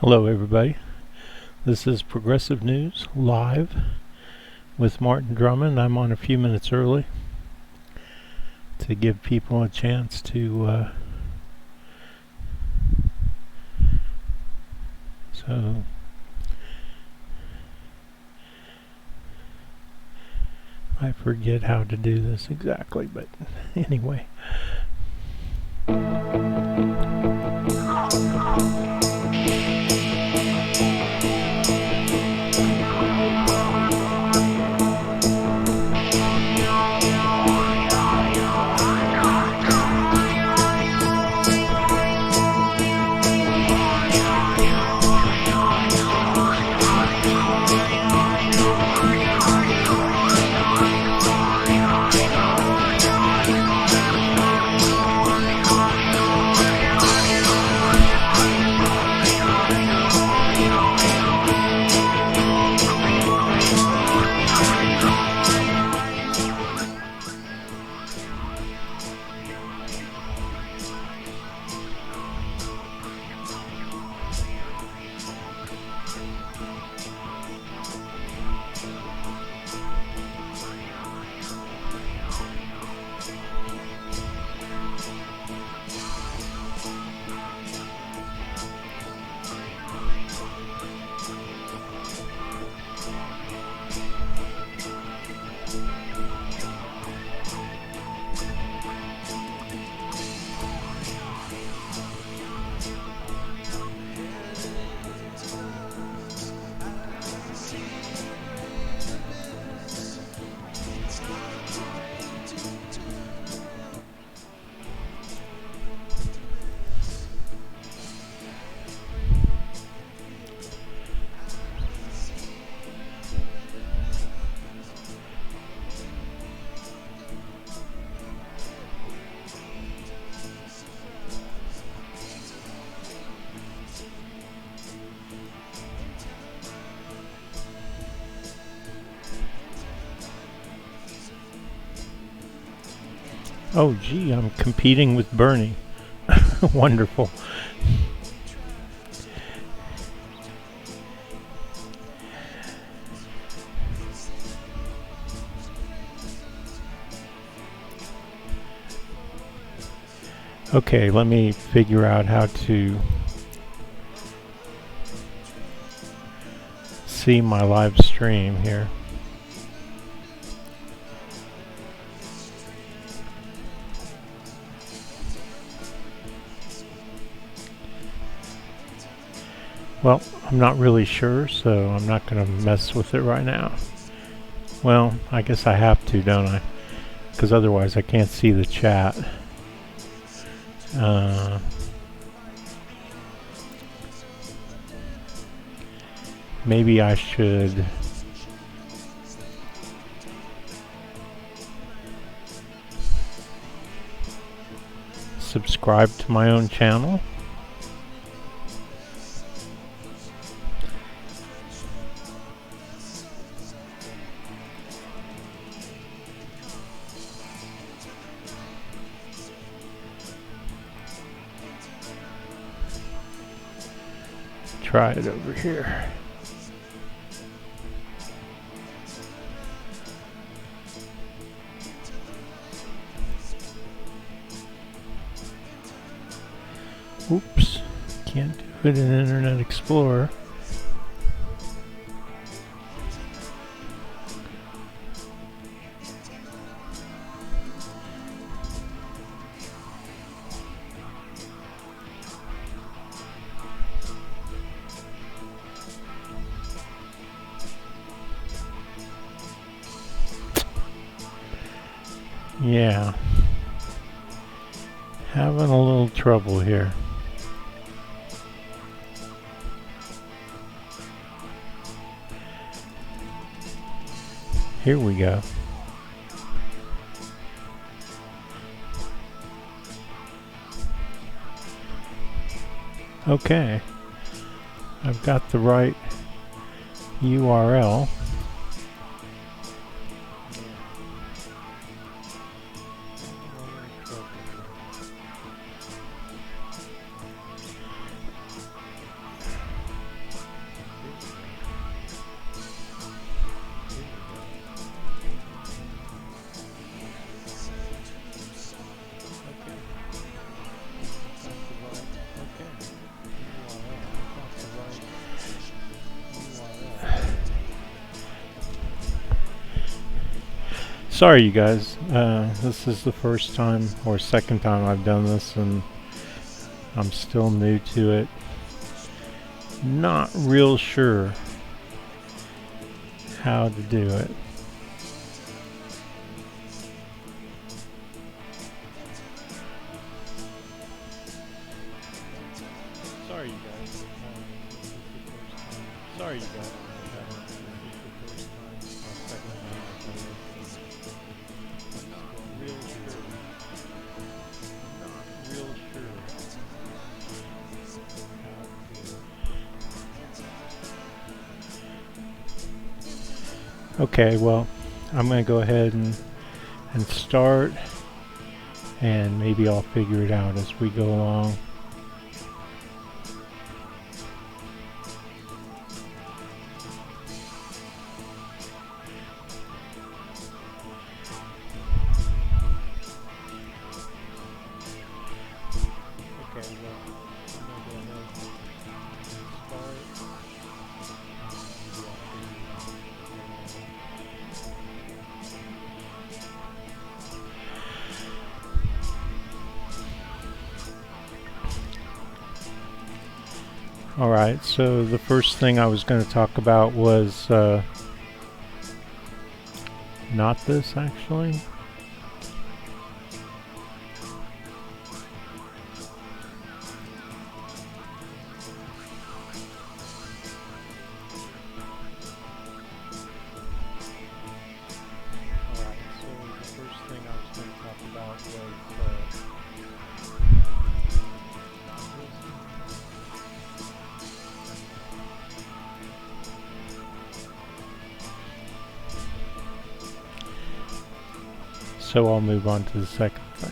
Hello everybody, this is Progressive News Live with Martin Drummond. I'm on a few minutes early to give people a chance to so I forget how to do this exactly, but anyway. Oh gee, I'm competing with Bernie. Wonderful. Okay, let me figure out how to see my live stream here. Well, I'm not really sure, so I'm not going to mess with it right now. Well, I guess I have to, don't I? Because otherwise I can't see the chat. Maybe I should subscribe to my own channel. Try it over here. Oops, can't do it in Internet Explorer. Yeah, having a little trouble here. Here we go. Okay, I've got the right URL. Sorry, you guys. This is the first time or second time I've done this, and I'm still new to it. Not real sure how to do it. Sorry, you guys. Sorry, you guys. Okay, well, I'm going to go ahead and start, and maybe I'll figure it out as we go along. Alright, so the first thing I was going to talk about was not this, actually. So I'll move on to the second thing.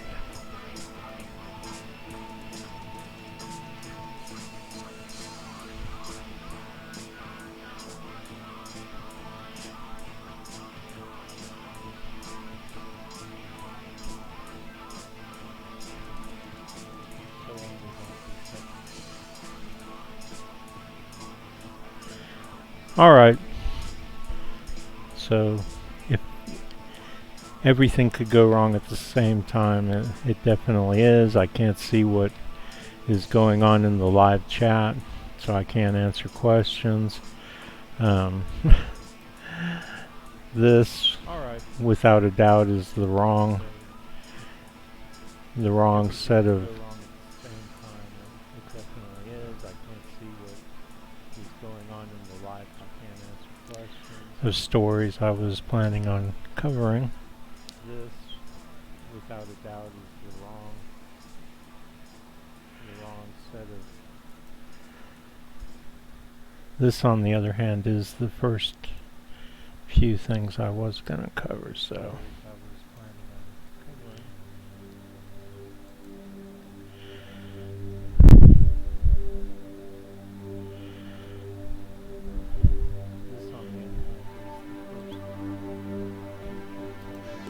All right. So if everything could go wrong at the same time, it definitely is. I can't see what is going on in the live chat, so I can't answer questions. This, without a doubt, is the wrong set of stories I was planning on covering. This, without a doubt, is the wrong set of. This, on the other hand, is the first few things I was going to cover, so.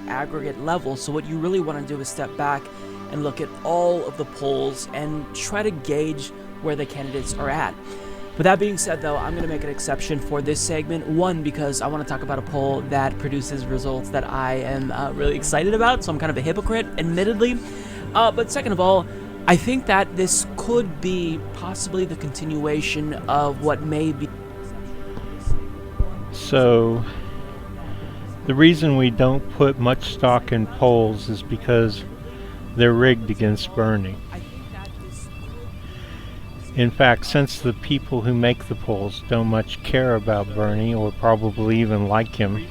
Aggregate level. So what you really want to do is step back and look at all of the polls and try to gauge where the candidates are at. With that being said, though, I'm going to make an exception for this segment. One, because I want to talk about a poll that produces results that I am really excited about, so I'm kind of a hypocrite, admittedly. But second of all, I think that this could be possibly the continuation of what may be. So the reason we don't put much stock in polls is because they're rigged against Bernie. In fact, since the people who make the polls don't much care about Bernie or probably even like him,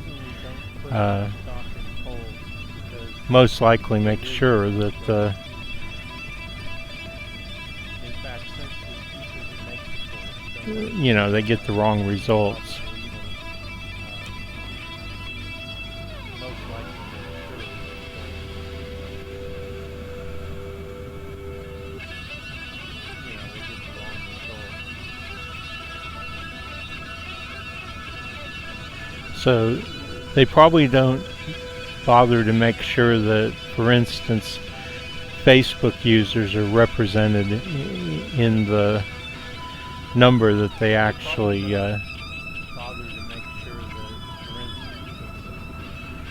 most likely make sure that you know, they get the wrong results. So they probably don't bother to make sure that, for instance, Facebook users are represented in the number that they actually bother to make sure that, for instance,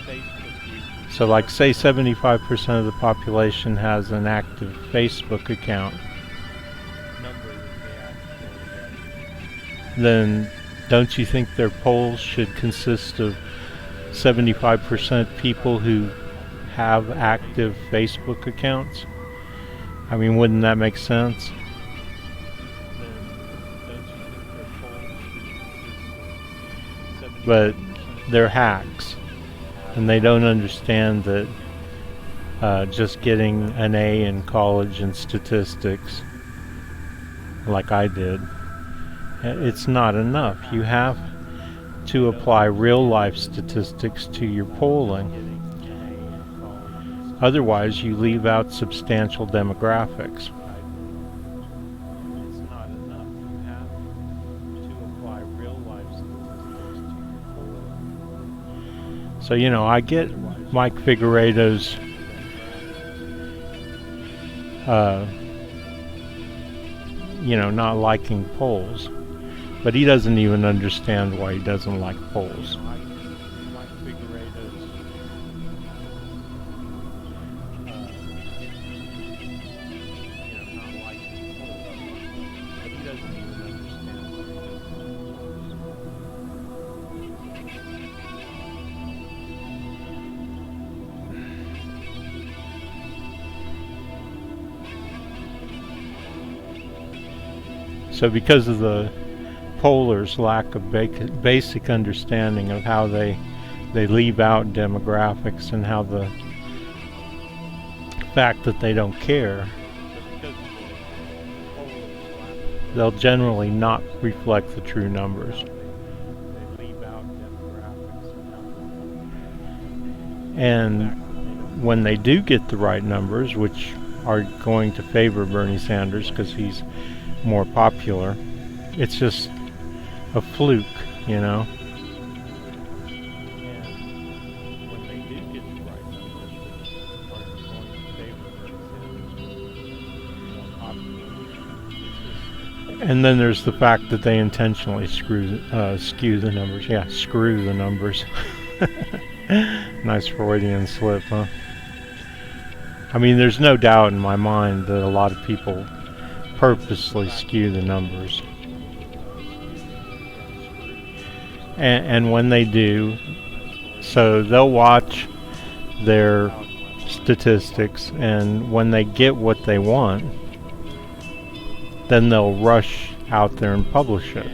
Facebook users So like say 75% of the population has an active Facebook account, then don't you think their polls should consist of 75% people who have active Facebook accounts? I mean, wouldn't that make sense? But they're hacks, and they don't understand that just getting an A in college in statistics, like I did, it's not enough. You have to apply real life statistics to your polling. Otherwise, you leave out substantial demographics. So, you know, I get Mike Figueredo's not liking polls, but he doesn't even understand why he doesn't like polls. So because of the pollers' lack of basic understanding of how they leave out demographics and how the fact that they don't care, they'll generally not reflect the true numbers. And when they do get the right numbers, which are going to favor Bernie Sanders because he's more popular, it's just a fluke, you know. And then there's the fact that they intentionally skew the numbers. Yeah, screw the numbers. Nice Freudian slip, huh? I mean, there's no doubt in my mind that a lot of people purposely skew the numbers. And when they do, so they'll watch their statistics, and when they get what they want, then they'll rush out there and publish it.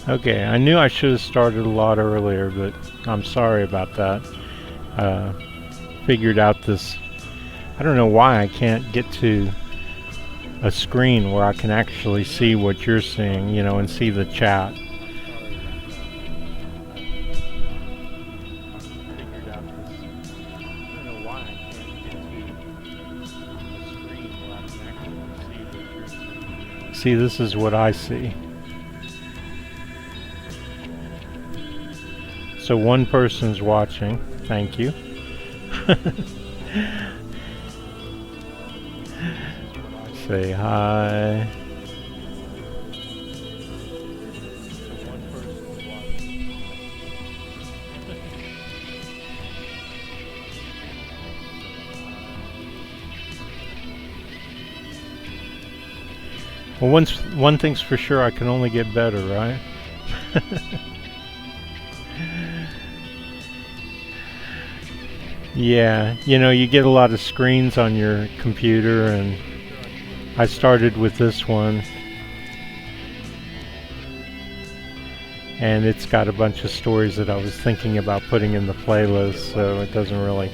Okay, I knew I should have started a lot earlier, but I'm sorry about that. Figured out this, I don't know why I can't get to a screen where I can actually see what you're seeing, you know, and see the chat. See, this is what I see. So one person's watching. Thank you. Say hi. Well, one thing's for sure, I can only get better, right? Yeah, you know, you get a lot of screens on your computer, and I started with this one, and it's got a bunch of stories that I was thinking about putting in the playlist, so it doesn't really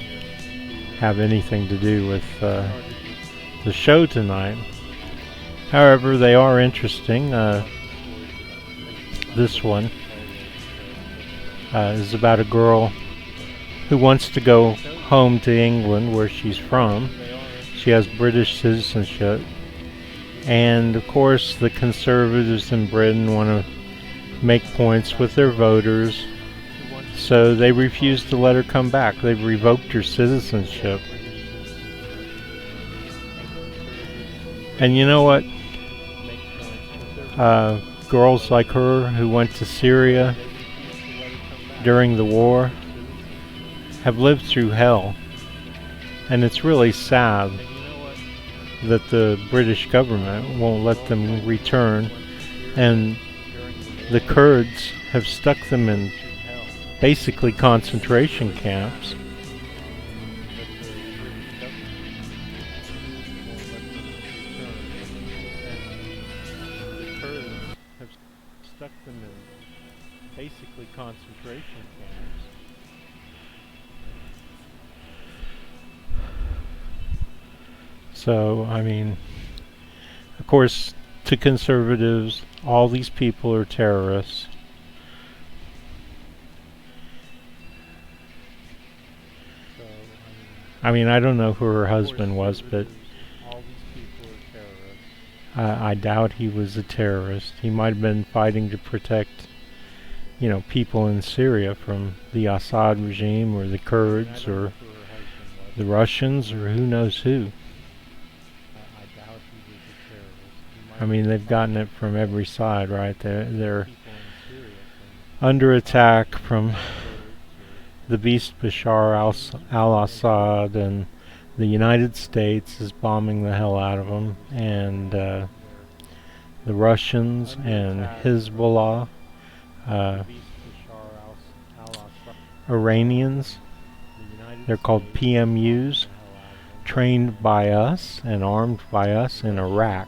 have anything to do with the show tonight. However, they are interesting. This one is about a girl who wants to go home to England, where she's from. She has British citizenship, And of course, the conservatives in Britain want to make points with their voters, so they refuse to let her come back. They've revoked her citizenship. And you know what? Girls like her who went to Syria during the war have lived through hell. And it's really sad that the British government won't let them return, and the Kurds have stuck them in basically concentration camps. So, I mean, of course, to conservatives, all these people are terrorists. I mean, I don't know who her husband was, but I doubt he was a terrorist. He might have been fighting to protect, people in Syria from the Assad regime or the Kurds or the Russians or who knows who. I mean, they've gotten it from every side, right? They're under attack from the beast Bashar al-Assad, and the United States is bombing the hell out of them, and the Russians and Hezbollah, Iranians, they're called PMUs, trained by us and armed by us in Iraq,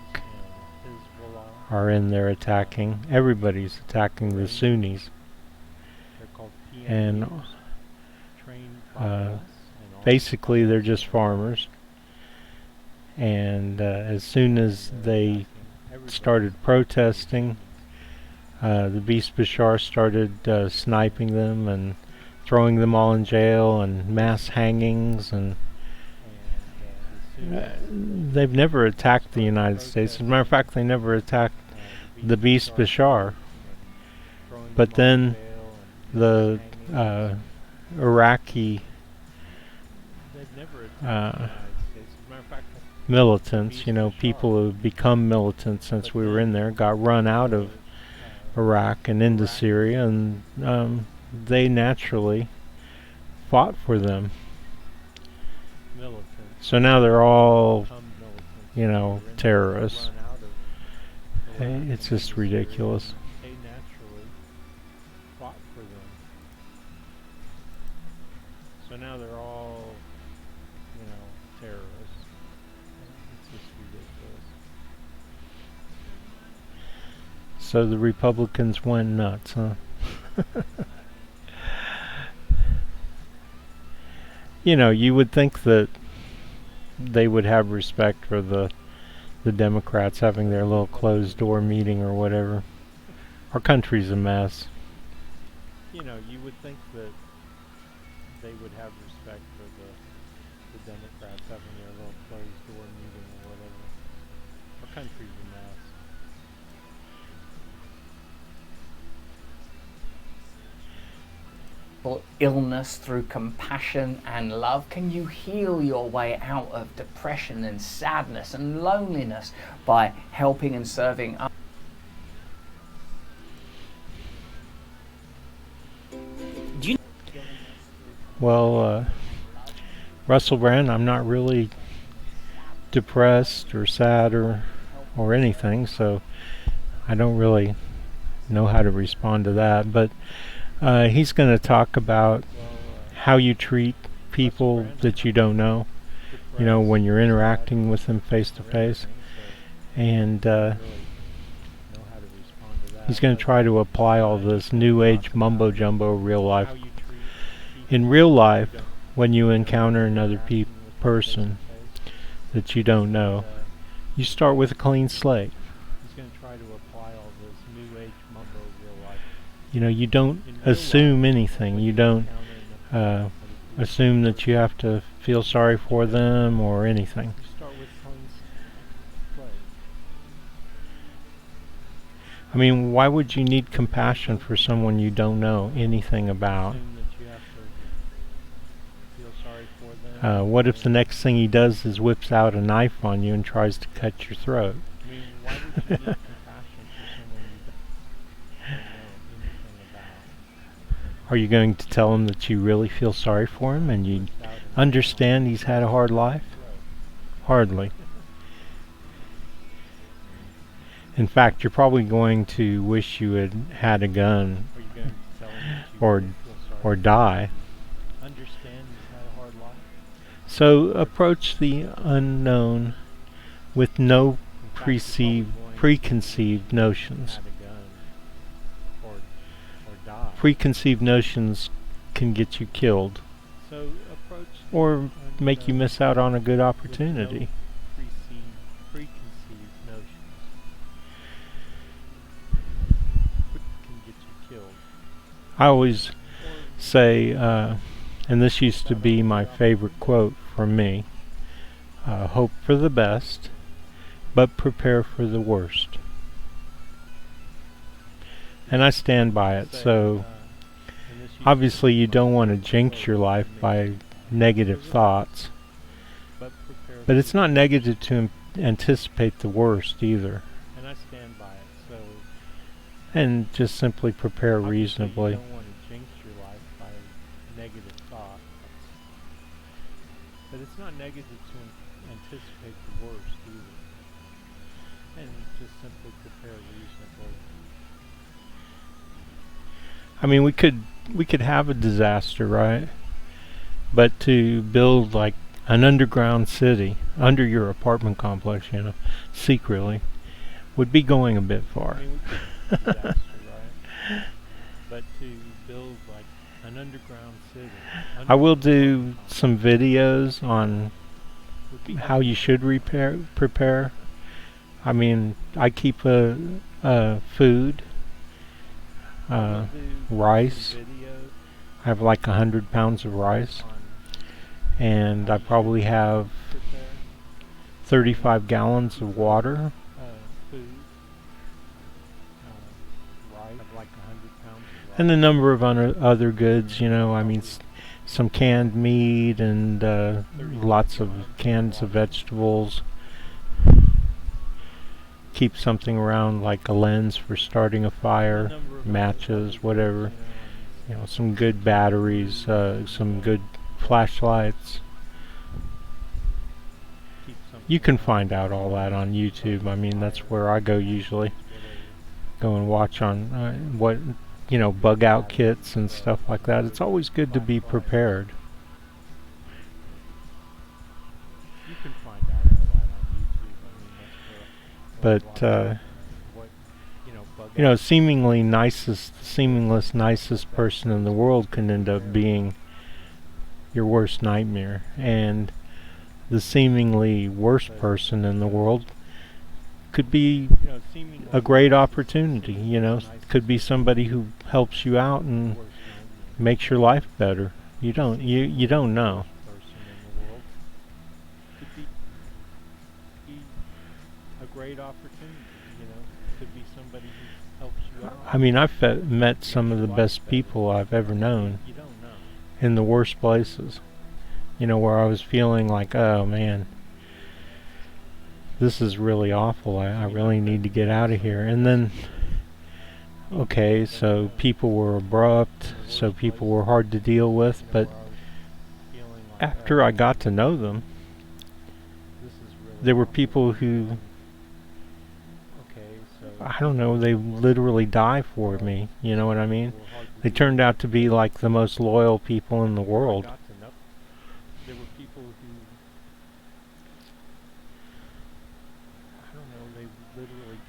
are in there attacking. Everybody's attacking the Sunnis. And basically they're just farmers. And as soon as they started protesting, the beast Bashar started sniping them and throwing them all in jail, and mass hangings, and they've never attacked the United States. As a matter of fact, they never attacked the beast Bashar. But then the Iraqi militants, people who have become militants since we were in there, got run out of Iraq and into Syria, and they naturally fought for them. So now they're all, terrorists. It's just ridiculous. So now they're all, terrorists. It's just ridiculous. So the Republicans went nuts, huh? You would think that they would have respect for the Democrats having their little closed door meeting or whatever. Our country's a mess. You would think that they would have respect for the Democrats having their little closed door meeting or whatever. Our country's a mess. Illness through compassion and love? Can you heal your way out of depression and sadness and loneliness by helping and serving others? Well, Russell Brand, I'm not really depressed or sad or anything, so I don't really know how to respond to that. But he's going to talk about how you treat people that you don't know, when you're interacting with them face to face. And he's going to try to apply all this new age mumbo jumbo real life. In real life, when you encounter another person that you don't know, you start with a clean slate. You don't assume anything. You don't assume that you have to feel sorry for them or anything. I mean, why would you need compassion for someone you don't know anything about? What if the next thing he does is whips out a knife on you and tries to cut your throat? Are you going to tell him that you really feel sorry for him and you understand he's had a hard life? Hardly. In fact, you're probably going to wish you had had a gun or die. So approach the unknown with no preconceived notions. Preconceived notions can get you killed or make you miss out on a good opportunity. I always say, and this used to be my favorite quote from me, hope for the best, but prepare for the worst. And I stand by it. So obviously you don't want to jinx your life by negative thoughts, but it's not negative to anticipate the worst either. And just simply prepare reasonably. But it's not negative to anticipate the worst either. And just simply prepare reasonably. I mean, we could have a disaster, right? But to build like an underground city under your apartment complex, secretly, would be going a bit far. I mean, we could have a disaster, right? But to build like an underground city. I will do some videos on how you should prepare. I mean, I keep food, rice. I have like 100 pounds of rice, and I probably have 35 gallons of water. And a number of other goods, I mean, some canned meat and lots of cans of vegetables. Keep something around like a lens for starting a fire, matches, whatever. Some good batteries, some good flashlights. You can find out all that on YouTube. I mean, that's where I go usually. Go and watch on bug out kits and stuff like that. It's always good to be prepared. But seemingly nicest person in the world can end up being your worst nightmare, and the seemingly worst person in the world could be a great opportunity. Could be somebody who helps you out and makes your life better. You don't know. I mean, I've met some of the best people I've ever known in the worst places. Where I was feeling like, oh man, this is really awful. I really need to get out of here. And then, okay, so people were abrupt, so people were hard to deal with, but after I got to know them, there were people who, I don't know, they literally die for me, you know what I mean? They turned out to be like the most loyal people in the world.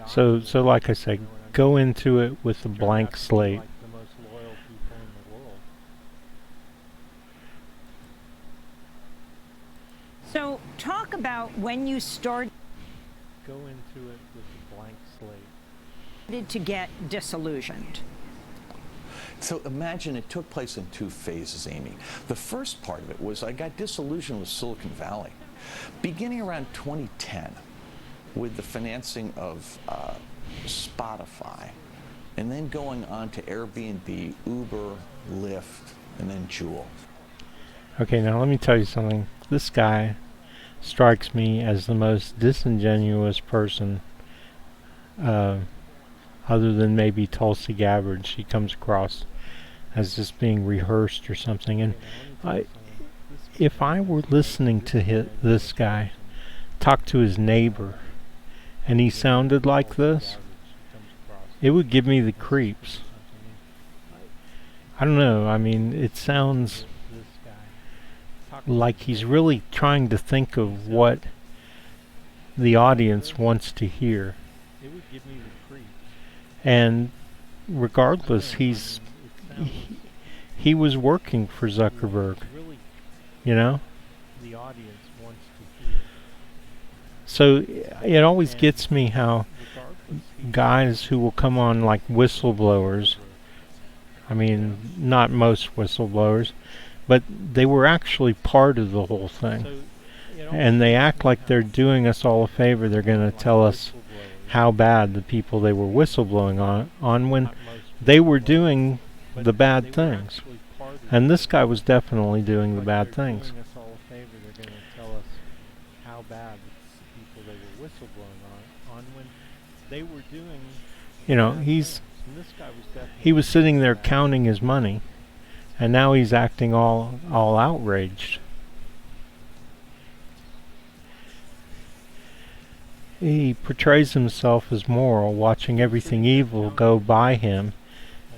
So like I say, go into it with a blank slate. So talk about when you started Go into it with a blank slate. To get disillusioned. So imagine it took place in two phases, Amy. The first part of it was I got disillusioned with Silicon Valley. Beginning around 2010, with the financing of Spotify, and then going on to Airbnb, Uber, Lyft, and then Jewel. Okay, now let me tell you something. This guy strikes me as the most disingenuous person, other than maybe Tulsi Gabbard. She comes across as just being rehearsed or something. And if I were listening to this guy talk to his neighbor, and he sounded like this, it would give me the creeps. I don't know. I mean, it sounds like he's really trying to think of what the audience wants to hear. And regardless, he was working for Zuckerberg, you know? So it always gets me how guys who will come on like whistleblowers, I mean, not most whistleblowers, but they were actually part of the whole thing. And they act like they're doing us all a favor. They're going to tell us how bad the people they were whistleblowing on when they were doing the bad things. And this guy was definitely doing the bad things. You know, he was sitting there counting his money, and now he's acting all outraged. He portrays himself as moral, watching everything evil go by him,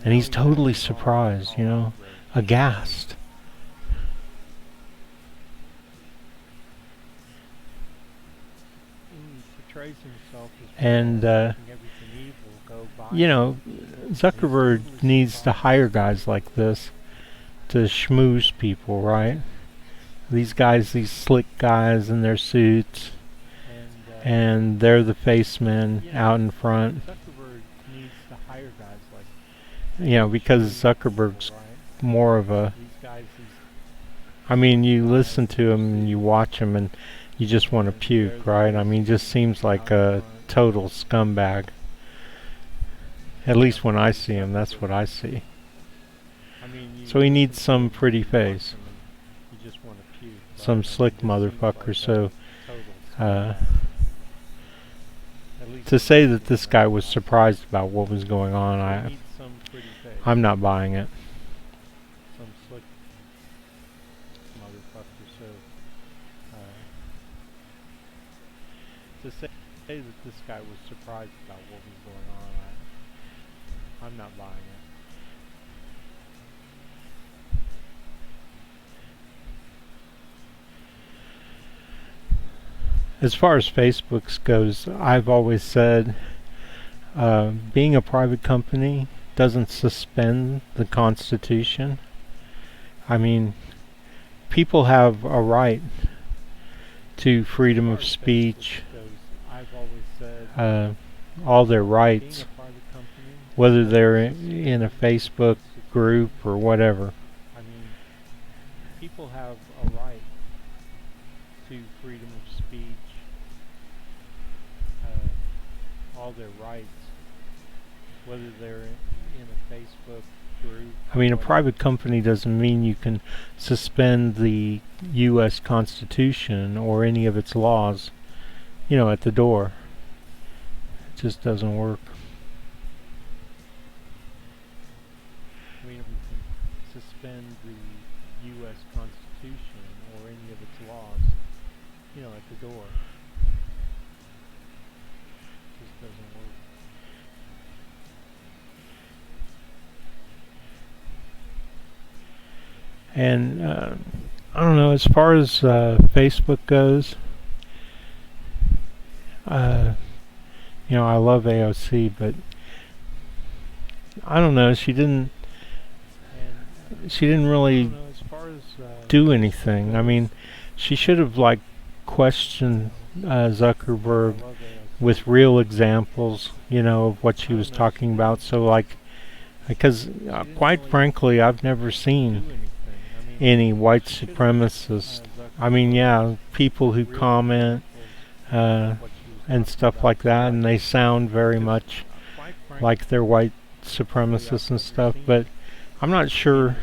and he's totally surprised, you know, aghast. And, you know, Zuckerberg needs to hire guys like this to schmooze people, right? These guys, these slick guys in their suits, and they're the face men out in front. You know, because Zuckerberg's more of a... I mean, you listen to him and you watch him and you just want to puke, right? I mean, just seems like a total scumbag. At least when I see him, that's what I see. So he needs some pretty face. Some slick motherfucker, so... to say that this guy was surprised about what was going on, I'm not buying it. To say that this guy was surprised about what was going on, I'm not buying it. As far as Facebook goes, I've always said being a private company doesn't suspend the Constitution. I mean, people have a right to freedom of speech, all their rights, whether they're in a Facebook group or whatever. I mean, people have a right to freedom of speech, all their rights, whether they're in a Facebook group. I mean, a private company doesn't mean you can suspend the U.S. Constitution or any of its laws, you know, at the door. It just doesn't work. I mean, we can suspend the U.S. Constitution or any of its laws, you know, at the door. It just doesn't work. And I don't know, as far as Facebook goes, you know, I love AOC, but I don't know, she didn't really do anything. I mean, she should have like questioned Zuckerberg with real examples, you know, of what she was talking about. So like, because quite frankly, I've never seen any white supremacists. I mean, yeah, people who comment and stuff like that, and they sound very much like they're white supremacists and stuff, but I'm not sure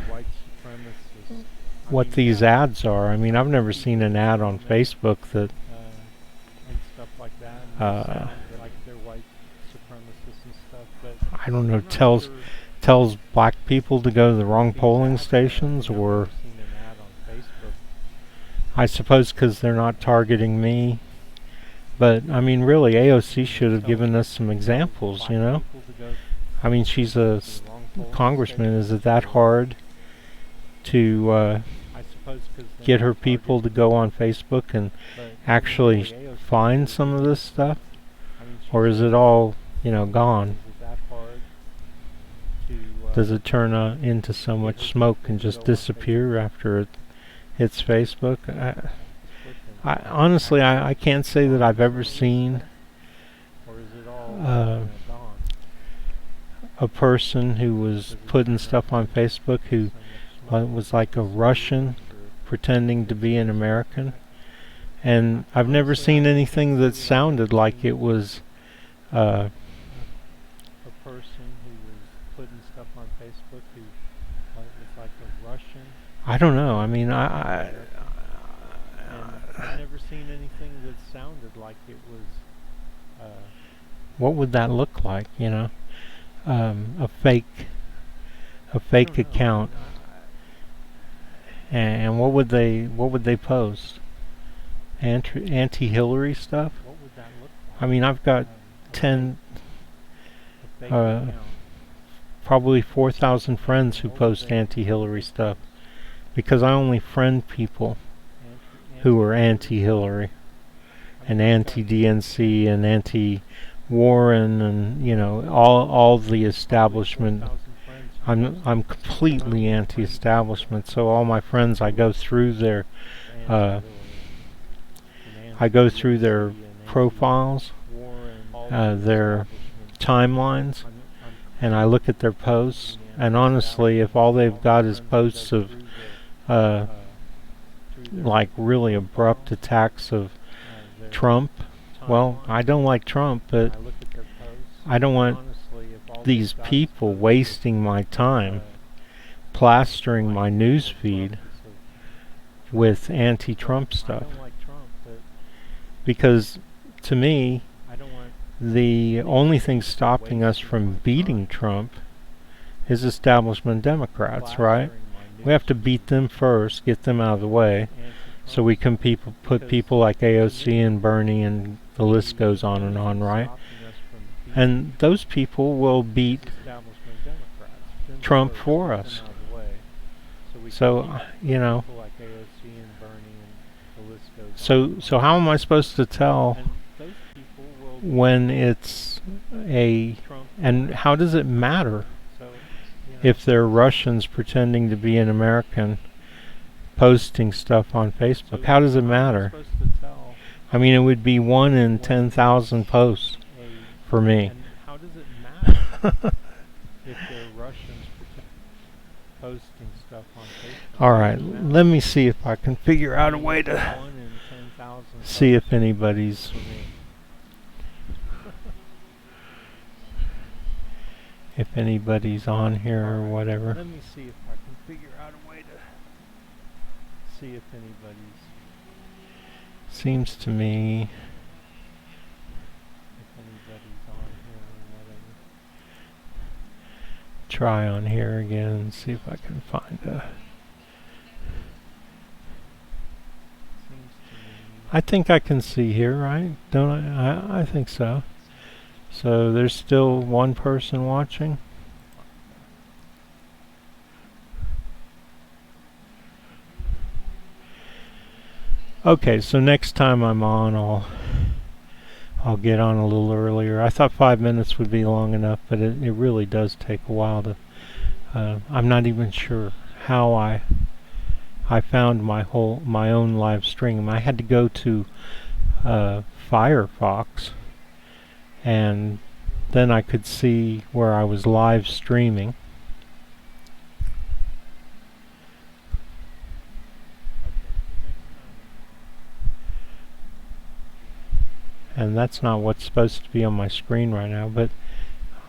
what these ads are. I mean, I've never seen an ad on Facebook that I don't know, tells black people to go to the wrong polling stations, or I suppose because they're not targeting me. But I mean, really, AOC should have given us some examples, you know? I mean, she's a congressman. Is it that hard to get her people to go on Facebook and actually find some of this stuff? Or is it all, you know, gone? Does it turn into so much smoke and just disappear after it hits Facebook? I honestly, I can't say that I've ever seen a person who was putting stuff on Facebook who was like a Russian pretending to be an American. And I've never seen anything that sounded like it was a person who was putting stuff on Facebook who was like a Russian. I don't know. I mean, I've never seen anything that sounded like it was. What would that look like? You know, a fake account. And what would they post? Anti-Hillary stuff? I mean, I've got 10, probably 4,000 friends who post anti-Hillary stuff, because I only friend people who are anti-Hillary and anti-DNC and anti-Warren and, you know, all the establishment. I'm completely anti-establishment, so all my friends, I go through their profiles, their timelines, and I look at their posts, and honestly, if all they've got is posts of like really abrupt attacks of Trump, well, I don't like Trump, but I don't want these people wasting my time plastering my news feed with anti-Trump stuff, because to me the only thing stopping us from beating Trump is establishment Democrats, right? We have to beat them first, get them out of the way, so we can put people like AOC and Bernie, and the list goes on, right? And those people will beat Trump for us. So, you know, so how am I supposed to tell when it's and how does it matter if they're Russians pretending to be an American posting stuff on Facebook? How does it matter? I mean, it would be 1 in 10,000 posts for me. How does it matter if they're Russians posting stuff on Facebook? All right, let me see if I can figure out a way to see if anybody's on here or whatever. Let me see if I can figure out a way to see if anybody's. Seems to me try on here again and see if I can find a. I think I can see here, right? Don't I? I think so. So there's still one person watching. Okay, so next time I'm on, I'll get on a little earlier. I thought 5 minutes would be long enough, but it really does take a while to. I'm not even sure how I found my own live stream. I had to go to Firefox, and then I could see where I was live streaming. And that's not what's supposed to be on my screen right now, but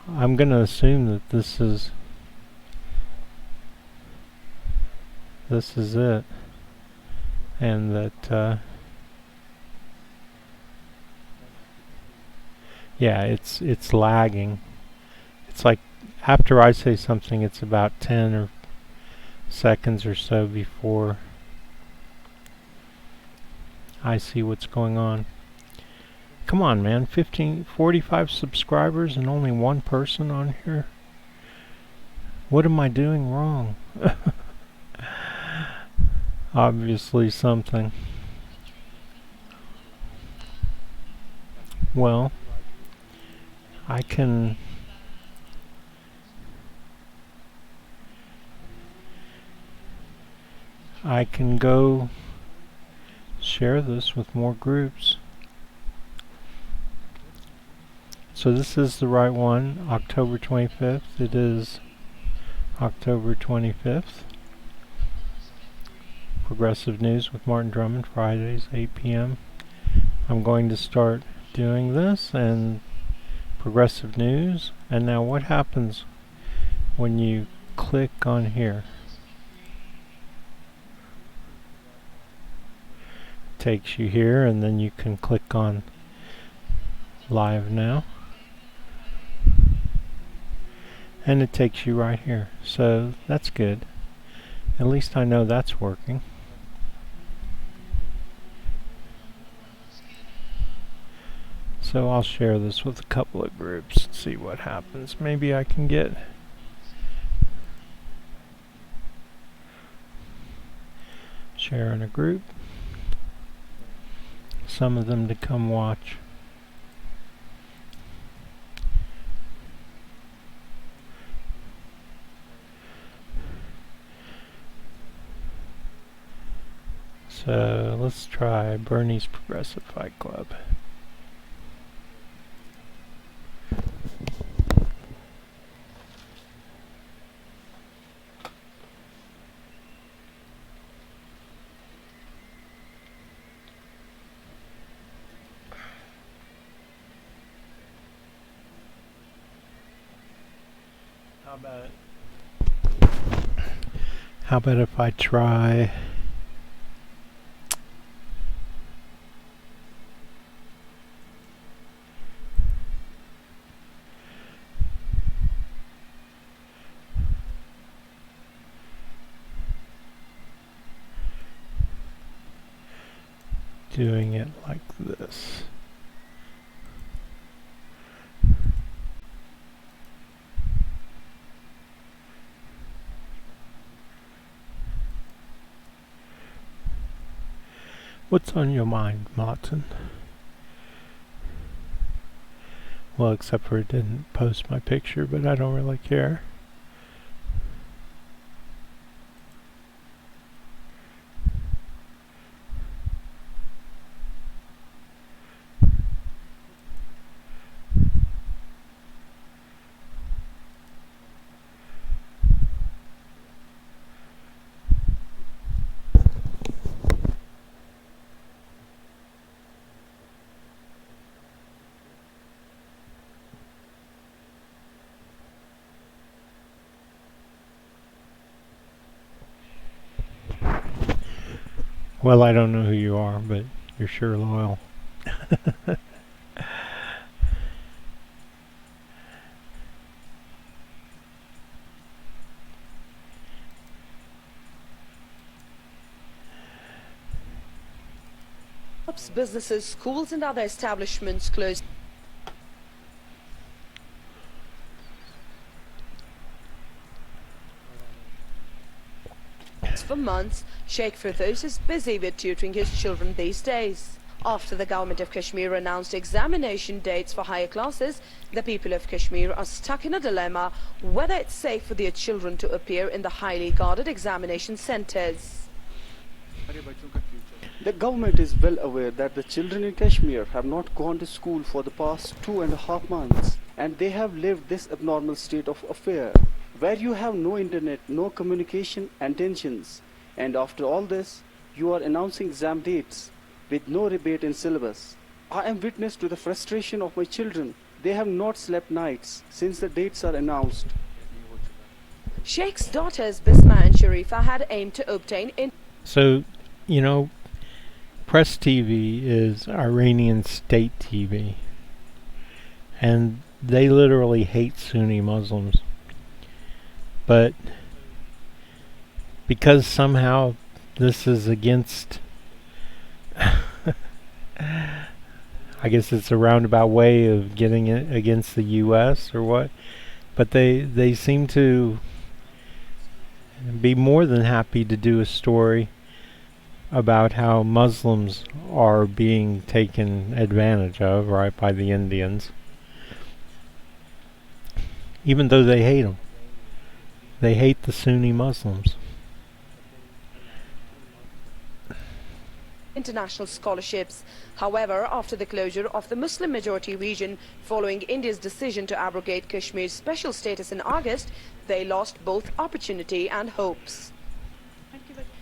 I'm going to assume that this is it, and that yeah, it's lagging. It's like after I say something, it's about 10 or seconds or so before I see what's going on. Come on, man. 45 subscribers and only one person on here? What am I doing wrong? Obviously something. Well, I can go share this with more groups. So this is the right one, October 25th. It is October 25th. Progressive News with Martin Drummond, Fridays, 8 p.m. I'm going to start doing this and Progressive News. And now what happens when you click on here? Takes you here, and then you can click on Live Now. And it takes you right here. So that's good. At least I know that's working. So I'll share this with a couple of groups and see what happens. Maybe I can get share in a group, some of them to come watch. So let's try Bernie's Progressive Fight Club. How about if I try doing it like this? What's on your mind, Martin? Well, except for it didn't post my picture, but I don't really care. Well, I don't know who you are, but you're sure loyal. Businesses, schools and other establishments closed for months. Sheikh Firdaus is busy with tutoring his children these days. After the government of Kashmir announced examination dates for higher classes, the people of Kashmir are stuck in a dilemma whether it's safe for their children to appear in the highly guarded examination centers. The government is well aware that the children in Kashmir have not gone to school for the past 2.5 months, and they have lived this abnormal state of affair, where you have no internet, no communication and tensions, and after all this, you are announcing exam dates with no rebate in syllabus. I am witness to the frustration of my children They have not slept nights since the dates are announced. Sheikh's daughters Bisma and Sharifa had aimed to obtain So, you know, Press TV is Iranian state TV. And they literally hate Sunni Muslims. But because somehow this is against, I guess it's a roundabout way of getting it against the U.S. or what, but they seem to be more than happy to do a story about how Muslims are being taken advantage of, right, by the Indians, even though they hate them. They hate the Sunni Muslims. international scholarships. However, after the closure of the Muslim majority region following India's decision to abrogate Kashmir's special status in August, they lost both opportunity and hopes.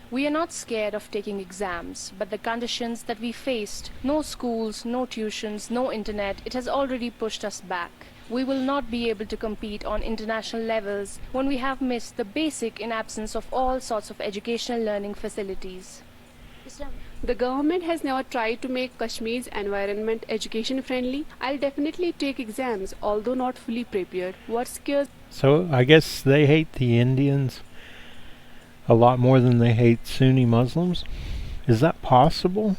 We are not scared of taking exams, but the conditions that we faced, no schools, no tuitions, no internet, it has already pushed us back. We will not be able to compete on international levels when we have missed the basic in absence of all sorts of educational learning facilities. The government has never tried to make Kashmir's environment education friendly. I'll definitely take exams, although not fully prepared. What scares? So I guess they hate the Indians a lot more than they hate Sunni Muslims. Is that possible?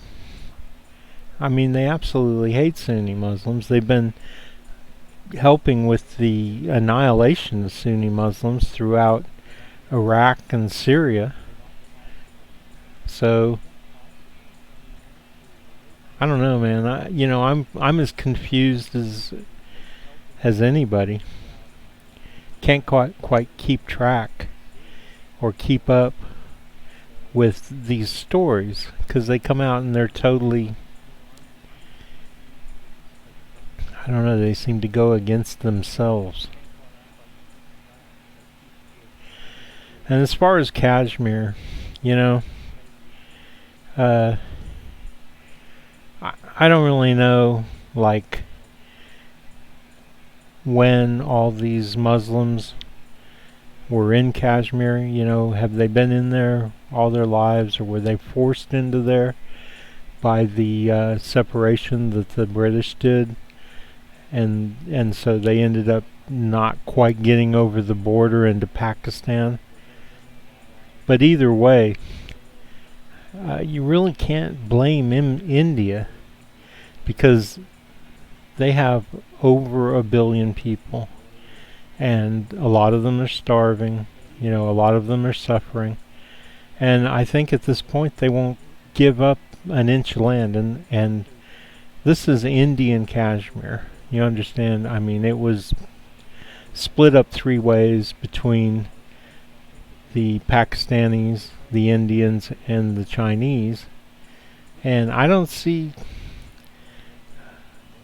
I mean, they absolutely hate Sunni Muslims. They've been helping with the annihilation of Sunni Muslims throughout Iraq and Syria. So I don't know, man. I'm as confused as anybody. Can't quite keep track or keep up with these stories because they come out and they're totally, I don't know, they seem to go against themselves. And as far as Kashmir, I don't really know, like, when all these Muslims were in Kashmir. Have they been in there all their lives, or were they forced into there by the separation that the British did, and so they ended up not quite getting over the border into Pakistan? But either way, you really can't blame India, because they have over 1 billion people, and a lot of them are starving, a lot of them are suffering, and I think at this point they won't give up an inch of land, and this is Indian Kashmir, you understand? I mean, it was split up 3 ways between the Pakistanis, the Indians, and the Chinese, and I don't see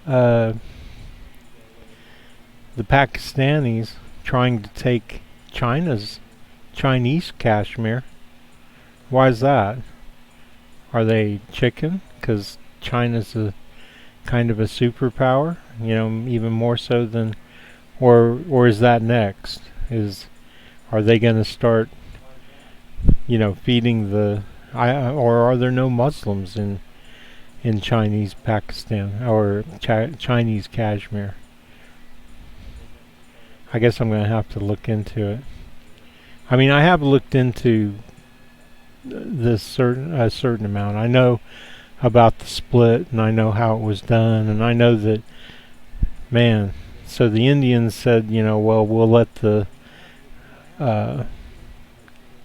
the Pakistanis trying to take Chinese Kashmir. Why is that? Are they chicken? Because China's a kind of a superpower, even more so than, or is that next? Are they going to start, feeding or are there no Muslims in Chinese Pakistan or Chinese Kashmir? I guess I'm going to have to look into it. I mean, I have looked into this certain amount. I know about the split, and I know how it was done, and I know that, man, so the Indians said, well, we'll let the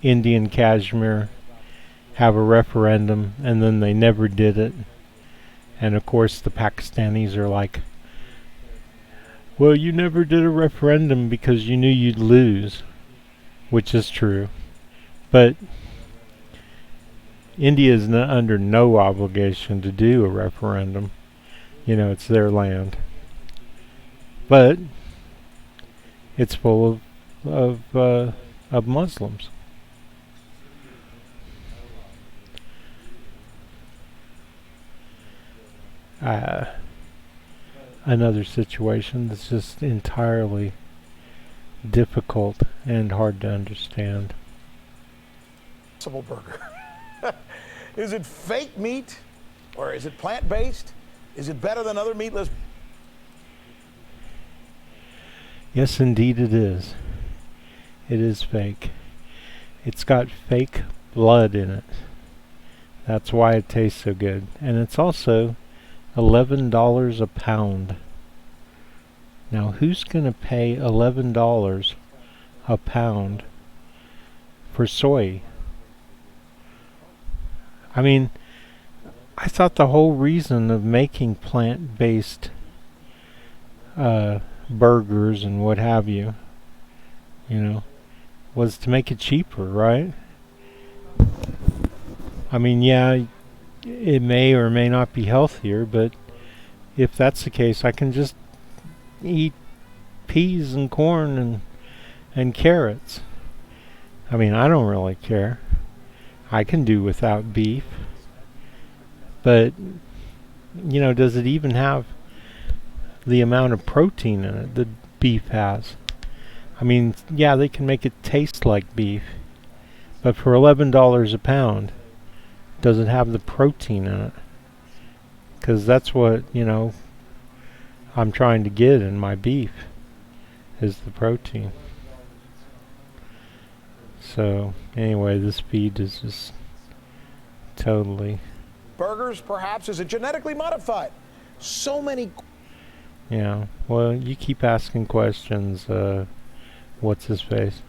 Indian Kashmir have a referendum, and then they never did it. And of course the Pakistanis are like, well, you never did a referendum because you knew you'd lose, which is true. But India is under no obligation to do a referendum. It's their land. But it's full of Muslims. another situation that's just entirely difficult and hard to understand. Burger. Is it fake meat or is it plant-based? Is it better than other meatless? Yes, indeed it is. It is fake. It's got fake blood in it. That's why it tastes so good. And it's also $11 a pound. Now, who's going to pay $11 a pound for soy? I mean, I thought the whole reason of making plant-based burgers and what have you, was to make it cheaper, right? I mean, yeah, it may or may not be healthier, but if that's the case, I can just eat peas and corn and carrots. I mean, I don't really care. I can do without beef. But, does it even have the amount of protein in it that beef has? I mean, yeah, they can make it taste like beef. But for $11 a pound, does it have the protein in it? Because that's what, I'm trying to get in my beef, is the protein. So, anyway, this feed is just totally... Burgers, perhaps? Is it genetically modified? So many... Yeah, well, you keep asking questions, what's his face?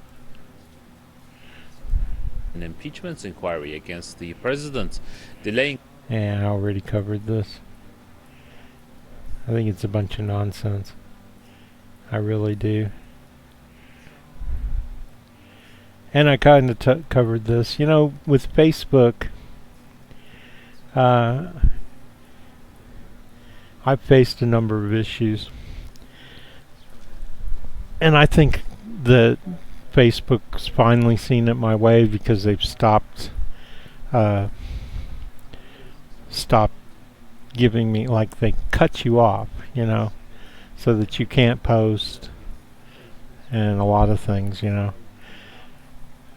An impeachment inquiry against the president, delaying... Yeah, I already covered this. I think it's a bunch of nonsense. I really do. And I kind of covered this. With Facebook, I've faced a number of issues. And I think that Facebook's finally seen it my way because they've stopped giving me, like, they cut you off, so that you can't post and a lot of things,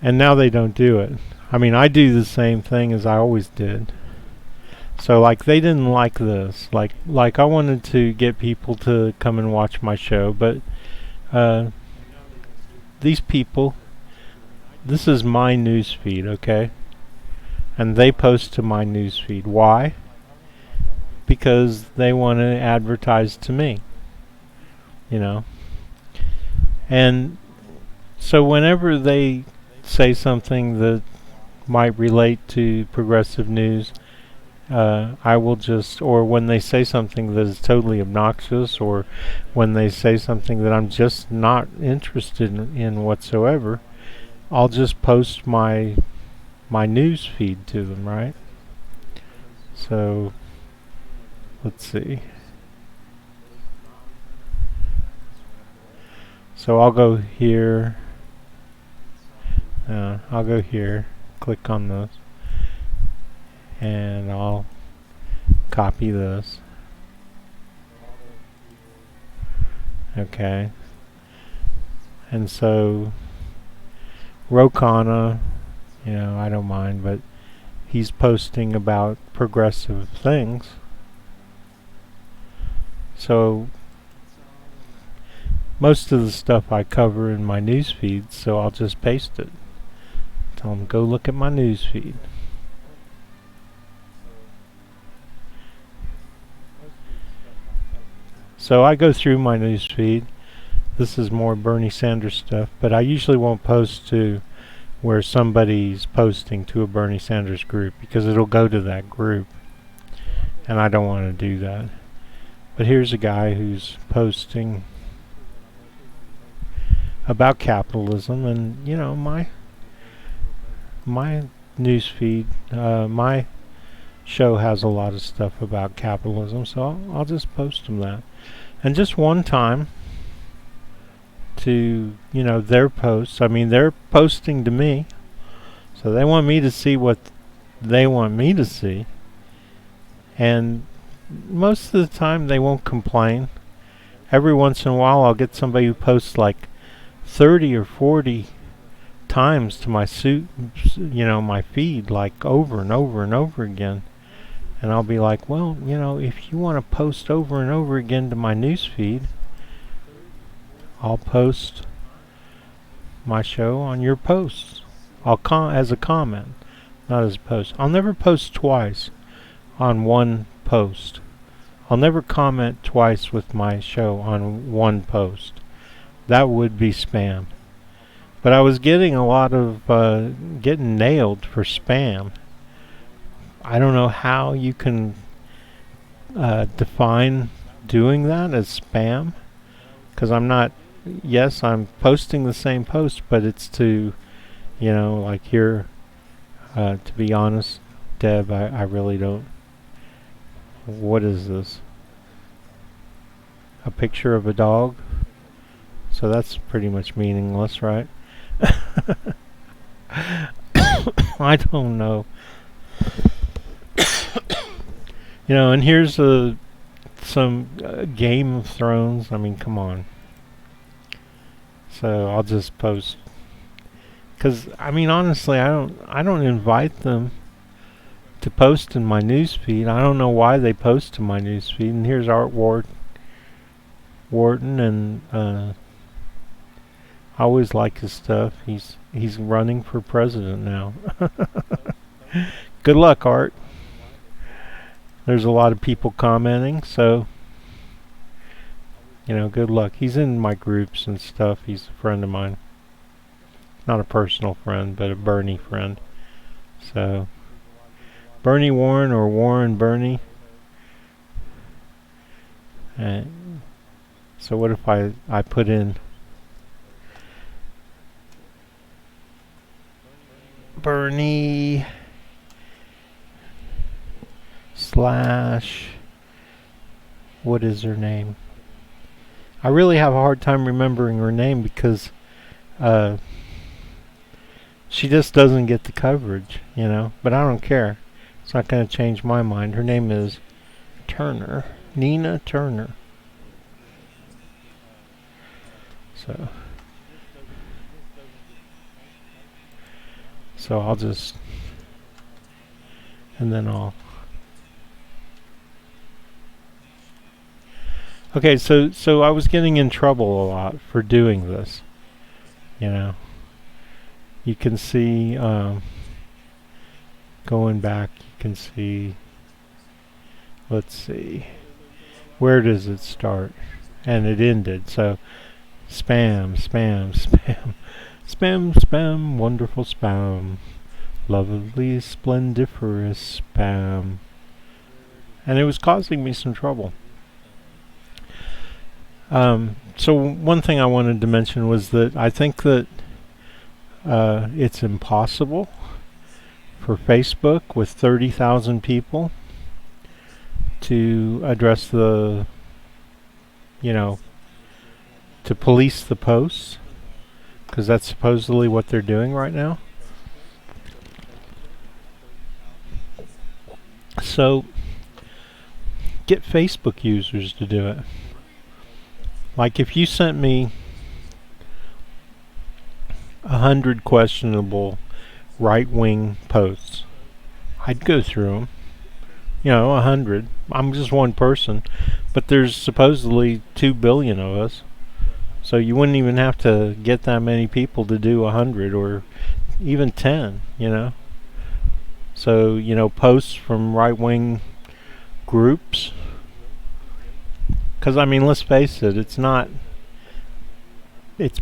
And now they don't do it. I mean, I do the same thing as I always did. So, like, they didn't like this. Like I wanted to get people to come and watch my show, but these people, this is my news feed, okay? And they post to my news feed. Why? Because they want to advertise to me, And so whenever they say something that might relate to progressive news, I will just, or when they say something that is totally obnoxious, or when they say something that I'm just not interested in whatsoever, I'll just post my news feed to them, right? So, let's see. So I'll go here. I'll go here, click on this, and I'll copy this. Okay. And so Rokana, I don't mind, but he's posting about progressive things. So most of the stuff I cover in my news feed, so I'll just paste it. Tell them, go look at my news feed. So I go through my news feed. This is more Bernie Sanders stuff, but I usually won't post to where somebody's posting to a Bernie Sanders group, because it'll go to that group, and I don't want to do that. But here's a guy who's posting about capitalism, and my news feed, my show has a lot of stuff about capitalism, so I'll just post them that. And just one time to, their posts. I mean, they're posting to me, so they want me to see what they want me to see. And most of the time they won't complain. every once in a while I'll get somebody who posts like 30 or 40 times to my my feed, like over and over and over again. And I'll be like, well, if you want to post over and over again to my news feed, I'll post my show on your posts. I'll as a comment, not as a post. I'll never post twice on one post. I'll never comment twice with my show on one post. That would be spam. But I was getting a lot of getting nailed for spam. I don't know how you can define doing that as spam, because I'm not. Yes, I'm posting the same post, but it's to, like here. To be honest, Deb, I really don't. What is this? A picture of a dog? So that's pretty much meaningless, right? I don't know. And here's some Game of Thrones. I mean, come on. So I'll just post. Because, I mean, honestly, I don't invite them to post in my newsfeed. I don't know why they post in my newsfeed. And here's Art Wharton, and I always like his stuff. He's running for president now. Good luck, Art. There's a lot of people commenting, so good luck. He's in my groups and stuff. He's a friend of mine. Not a personal friend, but a Bernie friend. So Bernie Warren or Warren Bernie. So what if I put in Bernie / what is her name? I really have a hard time remembering her name because she just doesn't get the coverage, but I don't care. It's not going to change my mind. Her name is Turner. Nina Turner. So I'll just, and then I'll, okay, so I was getting in trouble a lot for doing this, You can see, going back, you can see, let's see, where does it start? And it ended, so spam, spam, spam, spam, spam, wonderful spam, lovely, splendiferous spam. And it was causing me some trouble. So one thing I wanted to mention was that I think that it's impossible for Facebook with 30,000 people to address to police the posts, because that's supposedly what they're doing right now. So get Facebook users to do it. Like if you sent me 100 questionable right-wing posts, I'd go through them. 100. I'm just one person, but there's supposedly 2 billion of us. So you wouldn't even have to get that many people to do 100 or even 10, So, posts from right-wing groups. Because, I mean, let's face it, it's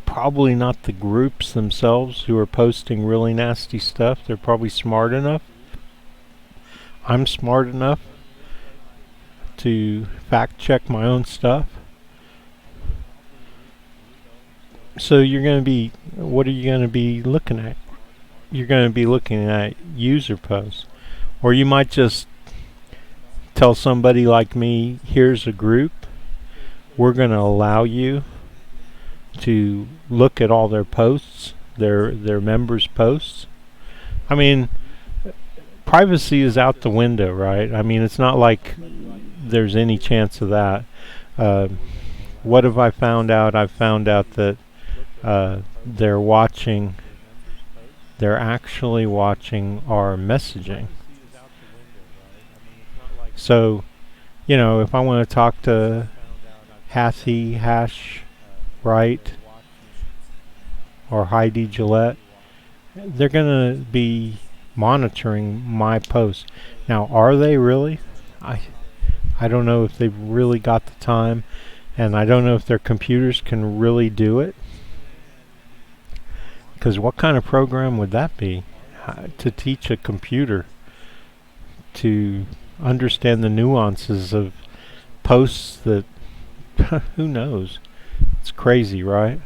probably not the groups themselves who are posting really nasty stuff. They're probably smart enough. I'm smart enough to fact check my own stuff. So what are you going to be looking at? You're going to be looking at user posts. Or you might just tell somebody like me, here's a group. We're going to allow you to look at all their posts, their members' posts. I mean, privacy is out the window, right? I mean, it's not like there's any chance of that. what have I found out? I've found out that they're actually watching our messaging. So, if I want to talk to Hathy Hash Right or Heidi Gillette, they're going to be monitoring my posts. Now, are they really? I don't know if they've really got the time, and I don't know if their computers can really do it. Because what kind of program would that be? To teach a computer to understand the nuances of posts that who knows? It's crazy, right?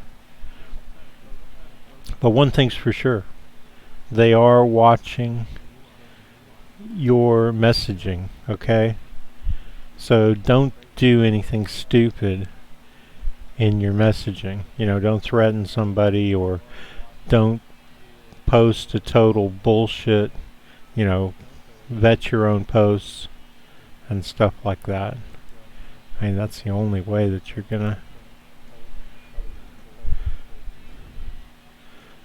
But one thing's for sure. They are watching your messaging, okay? So don't do anything stupid in your messaging. Don't threaten somebody, or don't post a total bullshit. Vet your own posts and stuff like that. I mean, that's the only way that you're gonna.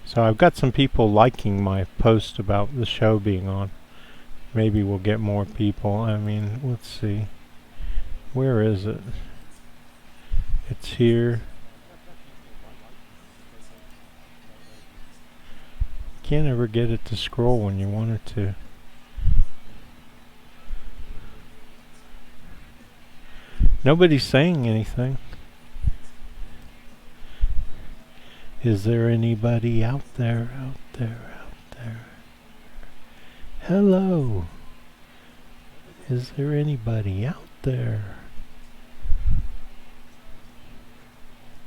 So I've got some people liking my post about the show being on. Maybe we'll get more people. I mean, let's see. Where is it? It's here. Can't ever get it to scroll when you want it to. Nobody's saying anything. Is there anybody out there, out there, out there? Hello. Is there anybody out there?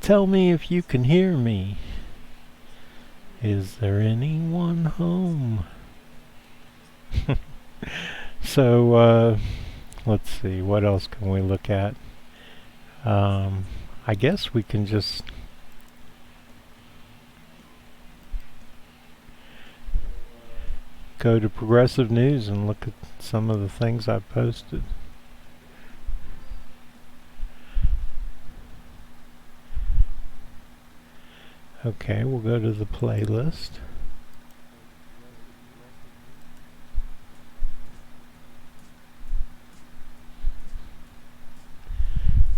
Tell me if you can hear me. Is there anyone home? So, let's see, what else can we look at? I guess we can just go to Progressive News and look at some of the things I've posted. Okay, we'll go to the playlist.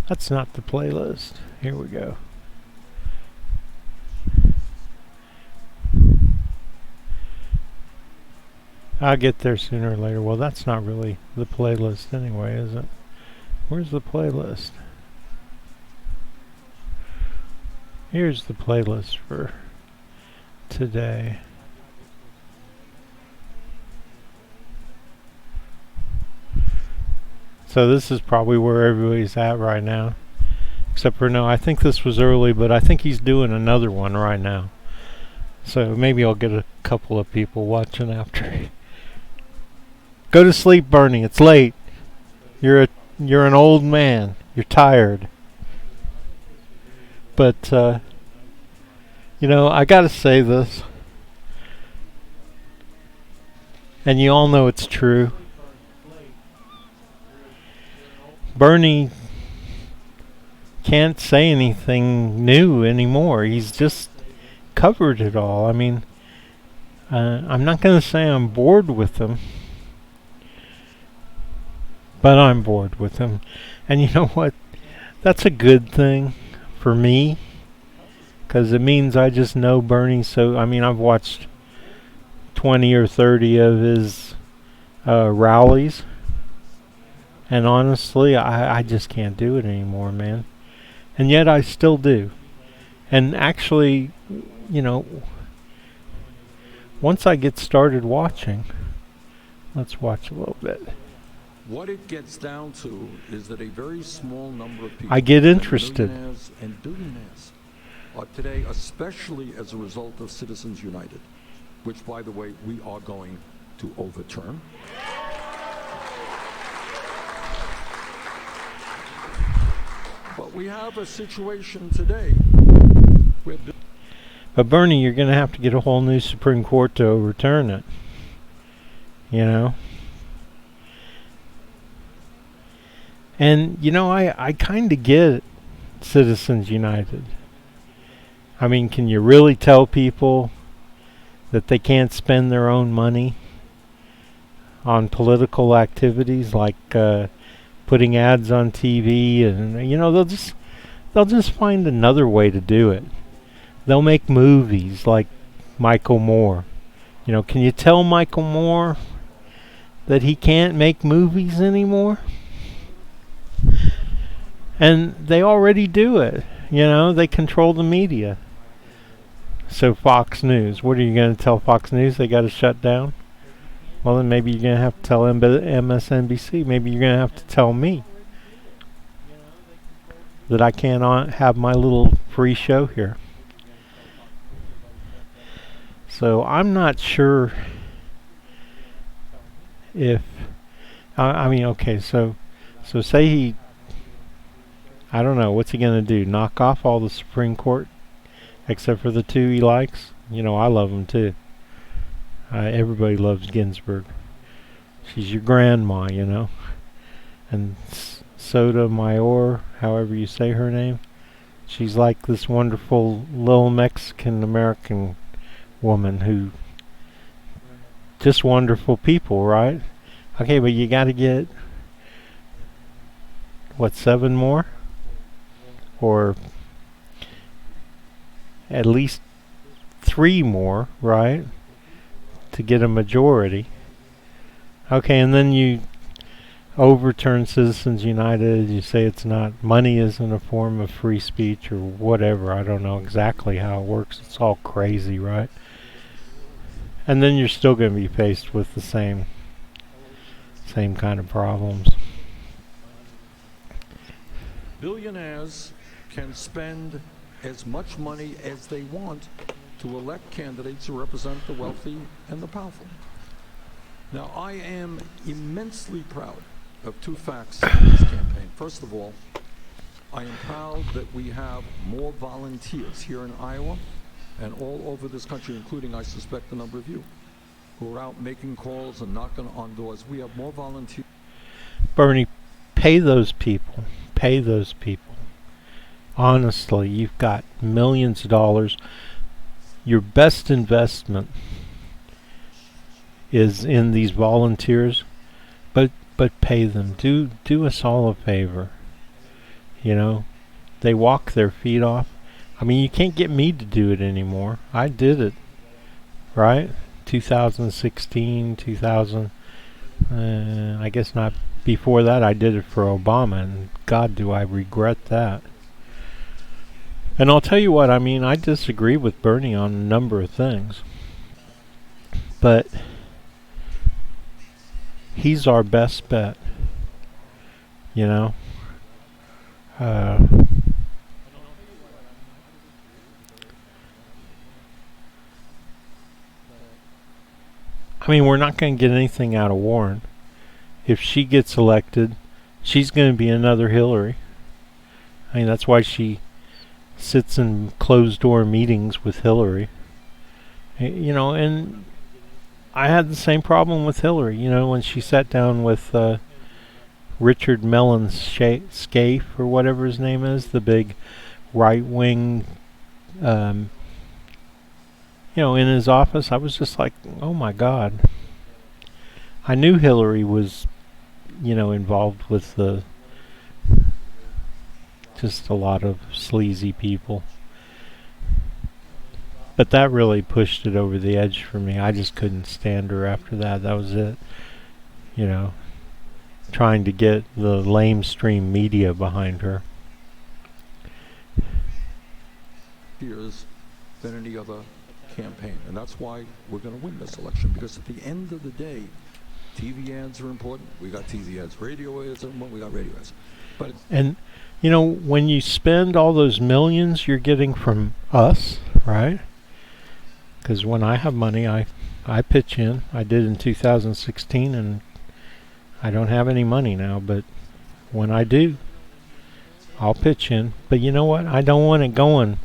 That's not the playlist. Here we go. I'll get there sooner or later. Well, that's not really the playlist anyway, is it? Where's the playlist? Here's the playlist for today. So this is probably where everybody's at right now. Except for no, I think this was early, but I think he's doing another one right now. So maybe I'll get a couple of people watching after. Go to sleep, Bernie. It's late. You're an old man. You're tired. But I gotta say this, and you all know it's true. Bernie can't say anything new anymore. He's just covered it all. I mean, I'm not going to say I'm bored with him, but I'm bored with him. And you know what? That's a good thing for me, because it means I just know Bernie. So, I mean, I've watched 20 or 30 of his rallies. And honestly, I just can't do it anymore, man. And yet I still do. And actually, once I get started watching, let's watch a little bit. What it gets down to is that a very small number of people, I get interested, millionaires and billionaires, are today, especially as a result of Citizens United, which, by the way, we are going to overturn. But we have a situation today where... But Bernie, you're going to have to get a whole new Supreme Court to overturn it. And, I kind of get Citizens United? I mean, can you really tell people that they can't spend their own money on political activities like putting ads on TV? And they'll just find another way to do it. They'll make movies like Michael Moore. Can you tell Michael Moore that he can't make movies anymore? And they already do it. They control the media. So Fox News, what are you going to tell Fox News? They got to shut down? Well, then maybe you're going to have to tell MSNBC. Maybe you're going to have to tell me that I can't have my little free show here. So I'm not sure if... okay, so say he... I don't know, what's he going to do? Knock off all the Supreme Court? Except for the two he likes? I love them too. Everybody loves Ginsburg. She's your grandma, And Sotomayor, however you say her name, she's like this wonderful little Mexican-American woman who... just wonderful people, right? Okay, but you got to get... 7 more? Or... at least 3 more, right? To get a majority. Okay, and then you overturn Citizens United. You say it's not, money isn't a form of free speech or whatever. I don't know exactly how it works. It's all crazy, right? And then you're still going to be faced with the same kind of problems. Billionaires can spend as much money as they want to elect candidates who represent the wealthy and the powerful. Now, I am immensely proud of 2 facts in this campaign. First of all, I am proud that we have more volunteers here in Iowa and all over this country, including, I suspect, a number of you, who are out making calls and knocking on doors. We have more volunteers. Bernie, pay those people. Pay those people. Honestly, you've got millions of dollars. Your best investment is in these volunteers, but pay them. Do us all a favor. They walk their feet off. I mean, you can't get me to do it anymore. I did it, right? 2016, 2000. I guess not before that. I did it for Obama, and God, do I regret that. And I'll tell you what, I disagree with Bernie on a number of things. But he's our best bet. We're not going to get anything out of Warren. If she gets elected, she's going to be another Hillary. That's why she sits in closed-door meetings with Hillary. And I had the same problem with Hillary, when she sat down with Richard Mellon Scaife, or whatever his name is, the big right-wing, in his office. I was just like, oh my God. I knew Hillary was, involved with just a lot of sleazy people. But that really pushed it over the edge for me. I just couldn't stand her after that. That was it. Trying to get the lamestream media behind her. Years than any other campaign. And that's why we're going to win this election. Because at the end of the day, TV ads are important. We got TV ads. Radio ads are important. We got radio ads. And, when you spend all those millions you're getting from us, right? Because when I have money, I pitch in. I did in 2016, and I don't have any money now. But when I do, I'll pitch in. But you know what? I don't want it going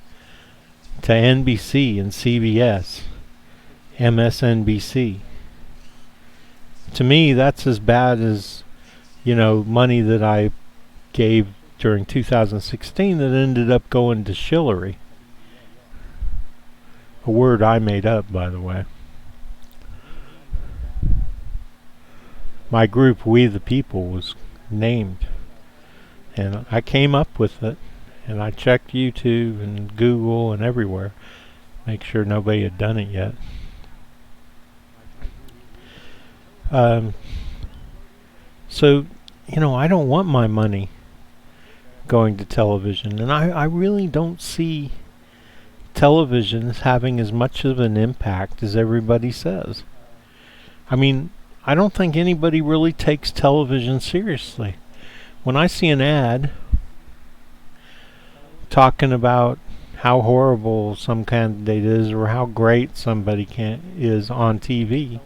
to NBC and CBS, MSNBC. To me, that's as bad as, money that I gave during 2016 that ended up going to Shillery. A word I made up, by the way. My group, We the People, was named. And I came up with it. And I checked YouTube and Google and everywhere. Make sure nobody had done it yet. So, I don't want my money going to television. And I really don't see television as having as much of an impact as everybody says. I mean, I don't think anybody really takes television seriously. When I see an ad talking about how horrible some candidate is or how great somebody is on TV,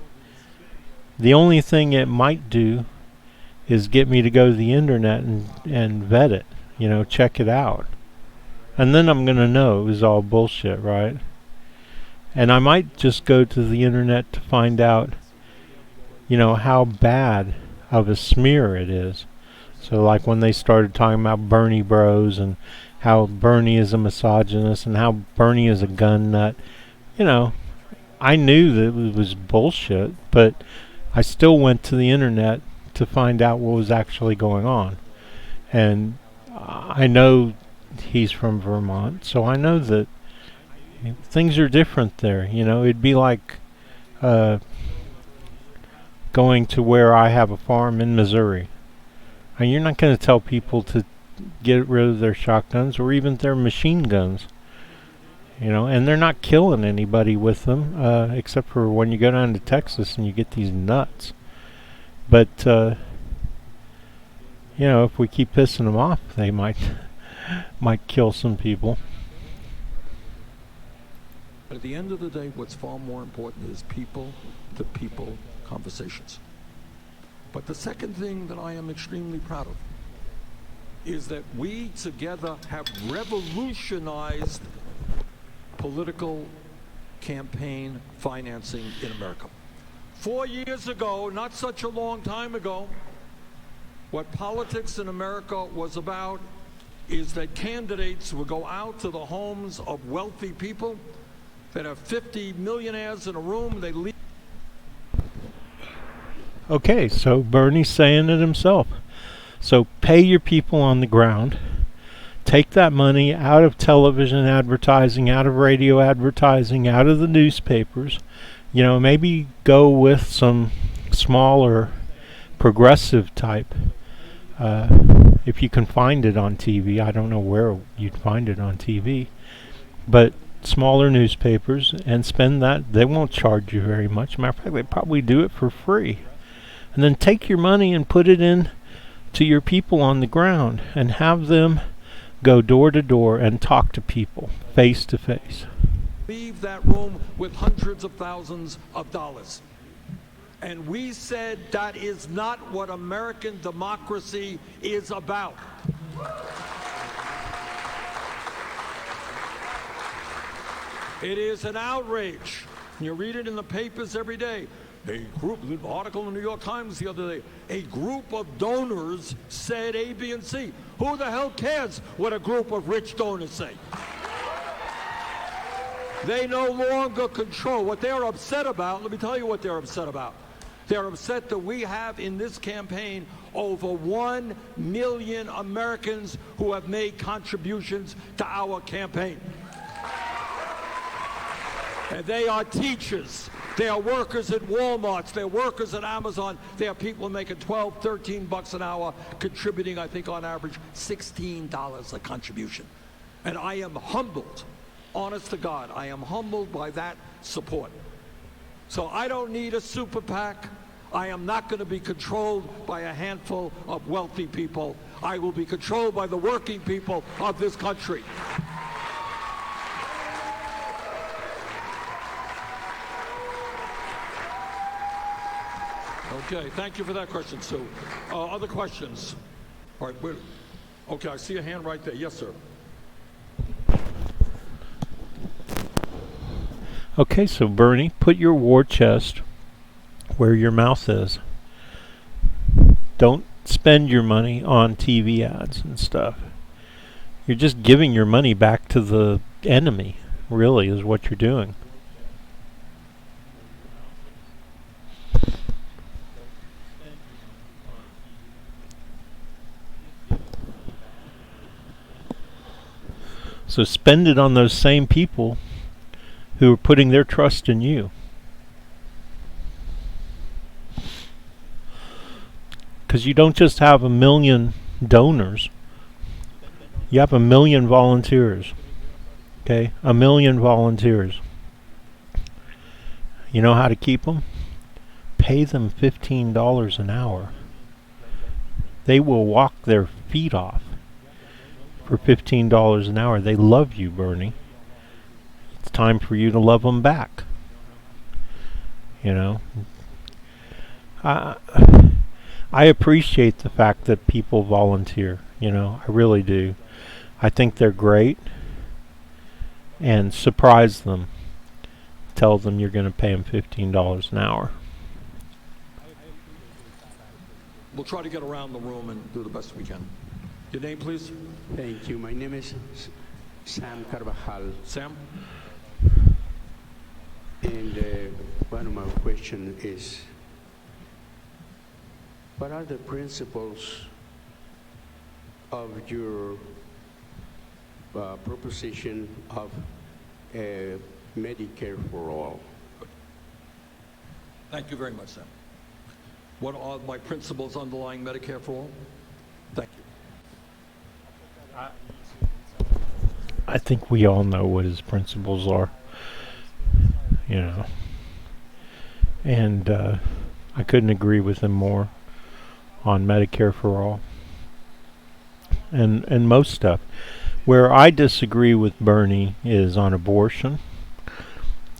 the only thing it might do is get me to go to the internet and vet it, check it out. And then I'm going to know it was all bullshit, right? And I might just go to the internet to find out, how bad of a smear it is. So like when they started talking about Bernie bros and how Bernie is a misogynist and how Bernie is a gun nut, I knew that it was bullshit, but I still went to the internet to find out what was actually going on. And I know he's from Vermont, so I know that things are different there. It'd be like going to where I have a farm in Missouri. And you're not going to tell people to get rid of their shotguns or even their machine guns. And they're not killing anybody with them, except for when you go down to Texas and you get these nuts. But, if we keep pissing them off, they might kill some people. But at the end of the day, what's far more important is people-to-people conversations. But the second thing that I am extremely proud of is that we together have revolutionized political campaign financing in America. 4 years ago, not such a long time ago, what politics in America was about is that candidates would go out to the homes of wealthy people that have 50 millionaires in a room. They leave. Okay, so Bernie's saying it himself. So pay your people on the ground. Take that money out of television advertising, out of radio advertising, out of the newspapers. Maybe go with some smaller progressive type. If you can find it on TV. I don't know where you'd find it on TV. But smaller newspapers, and spend that. They won't charge you very much. Matter of fact, they probably do it for free. And then take your money and put it in to your people on the ground and have them go door to door and talk to people face to face. Leave that room with hundreds of thousands of dollars. And we said that is not what American democracy is about. It is an outrage. You read it in the papers every day. A group, the article in the New York Times the other day, a group of donors said A, B, and C. Who the hell cares what a group of rich donors say? They no longer control. What they're upset about, let me tell you what they're upset about. They're upset that we have in this campaign over 1 million Americans who have made contributions to our campaign. And they are teachers. They are workers at Walmarts. They're workers at Amazon. They are people making $12, $13 an hour, contributing, I think, on average, $16 a contribution. And I am humbled, honest to God, I am humbled by that support. So I don't need a super PAC. I am not going to be controlled by a handful of wealthy people. I will be controlled by the working people of this country. Okay, thank you for that question, Sue. Other questions? All right, wait. Okay, I see a hand right there. Yes, sir. Okay, so Bernie, put your war chest where your mouth is. Don't spend your money on TV ads and stuff. You're just giving your money back to the enemy, really, is what you're doing. So spend it on those same people who are putting their trust in you. Because you don't just have 1 million donors, you have 1 million volunteers. Okay? 1 million volunteers. You know how to keep them? Pay them $15 an hour. They will walk their feet off for $15 an hour. They love you, Bernie. It's time for you to love them back. You know? I appreciate the fact that people volunteer. You know, I really do. I think they're great. And surprise them. Tell them you're going to pay them $15 an hour. We'll try to get around the room and do the best we can. Your name, please? Thank you. My name is Sam Carvajal. Sam? And one of my questions is, what are the principles of your proposition of Medicare for all? Thank you very much, Sam. What are my principles underlying Medicare for all? Thank you. I think we all know what his principles are. You know. And I couldn't agree with him more on Medicare for all. And most stuff. Where I disagree with Bernie is on abortion.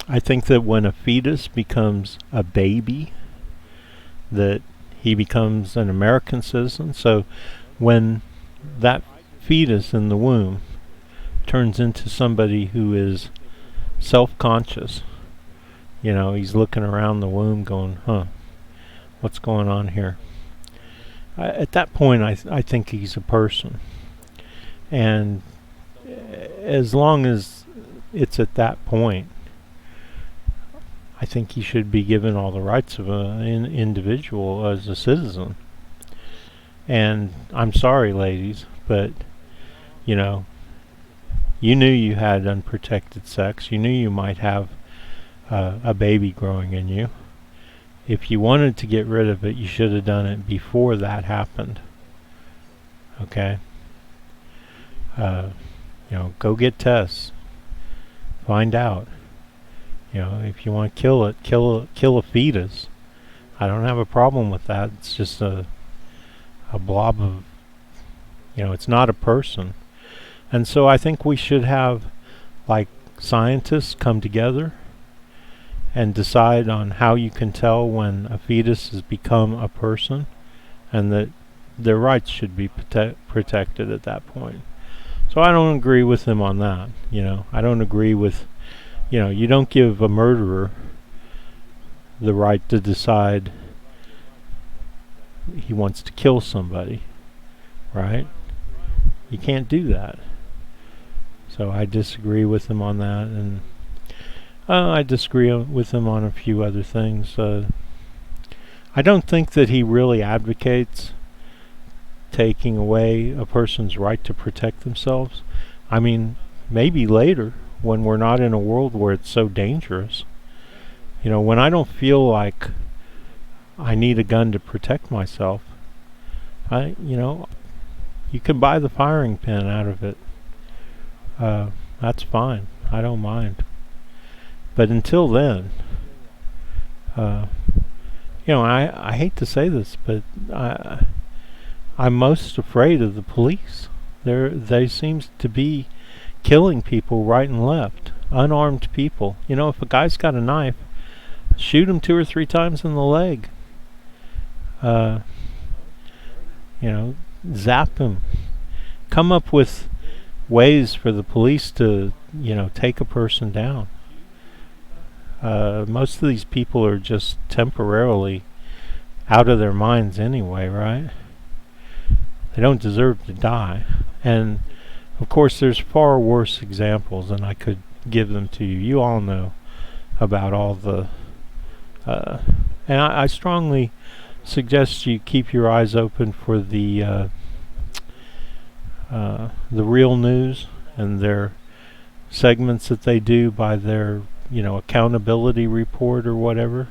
I think that when a fetus becomes a baby, that he becomes an American citizen. So when that fetus in the womb turns into somebody who is self-conscious, you know, he's looking around the womb going, what's going on here? At that point, I think he's a person. And as long as it's at that point, I think he should be given all the rights of an individual as a citizen. And I'm sorry, ladies, but, you know, you knew you had unprotected sex. You knew you might have a baby growing in you. If you wanted to get rid of it, you should have done it before that happened. Okay? You know, go get tests. Find out. You know, if you want to kill it, kill a fetus. I don't have a problem with that. It's just a blob of, you know, it's not a person. And so I think we should have, like, scientists come together and decide on how you can tell when a fetus has become a person, and that their rights should be protected at that point. So I don't agree with him on that. You know, I don't agree with, you know, you don't give a murderer the right to decide he wants to kill somebody, right? You can't do that. So I disagree with him on that, and I disagree with him on a few other things. I don't think that he really advocates taking away a person's right to protect themselves. I mean, maybe later, when we're not in a world where it's so dangerous. You know, when I don't feel like I need a gun to protect myself, you know, you can buy the firing pin out of it. That's fine. I don't mind. But until then, you know, I hate to say this, but I'm most afraid of the police. They seem to be killing people right and left, unarmed people. You know, if a guy's got a knife, shoot him 2 or 3 times in the leg. You know, zap him. Come up with ways for the police to, you know, take a person down. Most of these people are just temporarily out of their minds anyway, right? They don't deserve to die. And of course there's far worse examples, and I could give them to you. You all know about all the and I strongly suggest you keep your eyes open for the real news and their segments that they do by their, accountability report or whatever,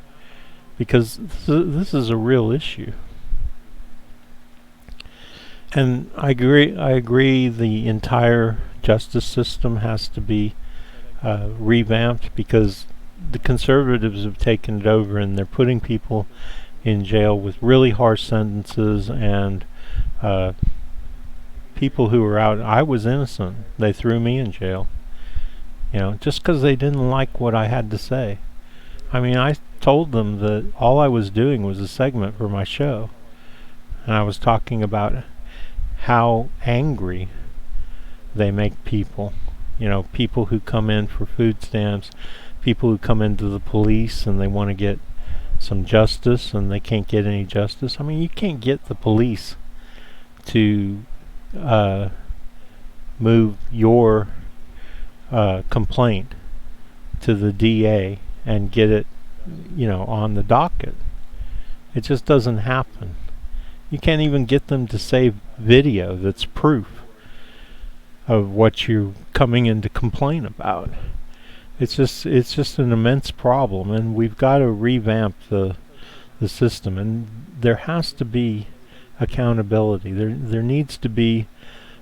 because this is a real issue. And I agree the entire justice system has to be revamped, because the conservatives have taken it over and they're putting people in jail with really harsh sentences, and people who were out. I was innocent. They threw me in jail, just because they didn't like what I had to say. I mean, I told them that all I was doing was a segment for my show, and I was talking about how angry they make people. People who come in for food stamps, people who come into the police and they want to get some justice and they can't get any justice. I mean, you can't get the police to move your complaint to the DA and get it, on the docket. It just doesn't happen. You can't even get them to save video that's proof of what you're coming in to complain about. It's just an immense problem, and we've got to revamp the system, and there has to be accountability. There needs to be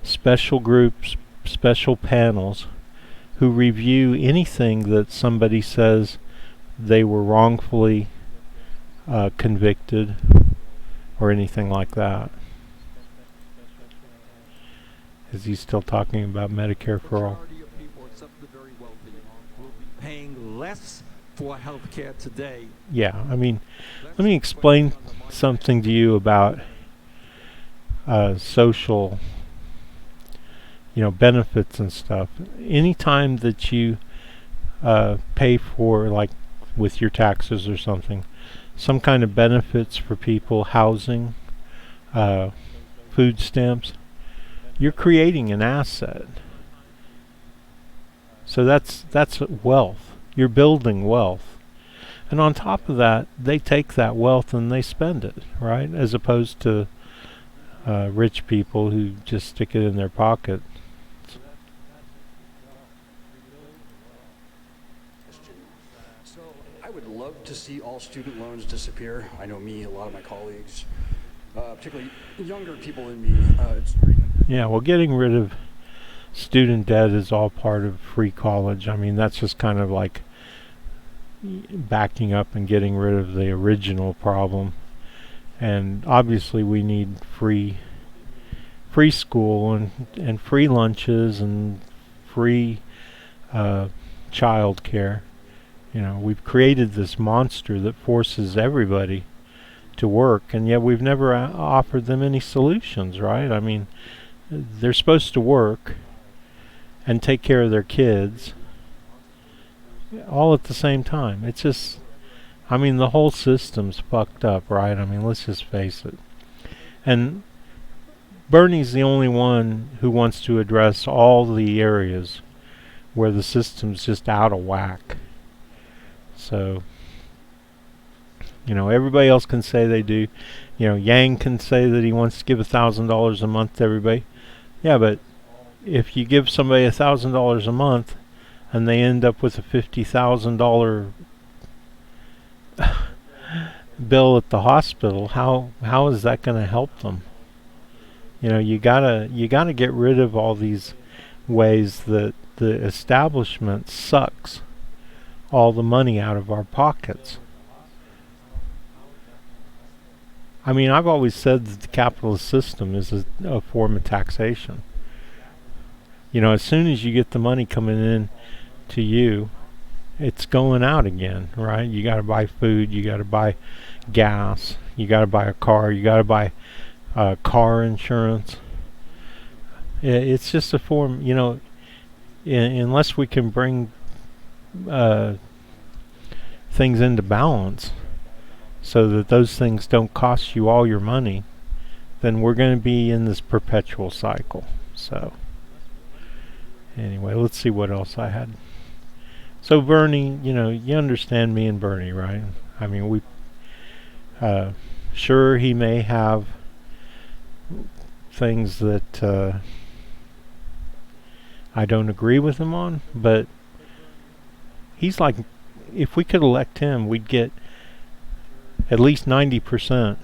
special groups, special panels who review anything that somebody says they were wrongfully convicted or anything like that. Is he still talking about Medicare for all? Majority of people, except the very wealthy, will be paying less for health care today. Yeah, I mean, let me explain something to you about social, benefits and stuff. Anytime that you pay for, like with your taxes or something, some kind of benefits for people, housing, food stamps, you're creating an asset. So that's wealth. You're building wealth. And on top of that, they take that wealth and they spend it, right? As opposed to rich people who just stick it in their pocket. So I would love to see all student loans disappear. I know me, a lot of my colleagues, particularly younger people than me. Yeah, well, getting rid of student debt is all part of free college. I mean, that's just kind of like backing up and getting rid of the original problem. And obviously we need free school and free lunches and free child care. We've created this monster that forces everybody to work, and yet we've never offered them any solutions, right? I mean, they're supposed to work and take care of their kids all at the same time. It's just, I mean, the whole system's fucked up, right? I mean, let's just face it. And Bernie's the only one who wants to address all the areas where the system's just out of whack. So, everybody else can say they do. Yang can say that he wants to give $1,000 a month to everybody. Yeah, but if you give somebody $1,000 a month and they end up with a $50,000 bill at the hospital, how is that going to help them? You gotta get rid of all these ways that the establishment sucks all the money out of our pockets. I mean, I've always said that the capitalist system is a form of taxation. As soon as you get the money coming in to you, it's going out again, right? You got to buy food, you got to buy gas, you got to buy a car, you got to buy car insurance. It's just a form, unless we can bring things into balance so that those things don't cost you all your money, then we're going to be in this perpetual cycle. So anyway, let's see what else I had. So Bernie, you know, you understand me and Bernie, right? I mean, we sure, he may have things that I don't agree with him on, but he's like, if we could elect him, we'd get at least 90%.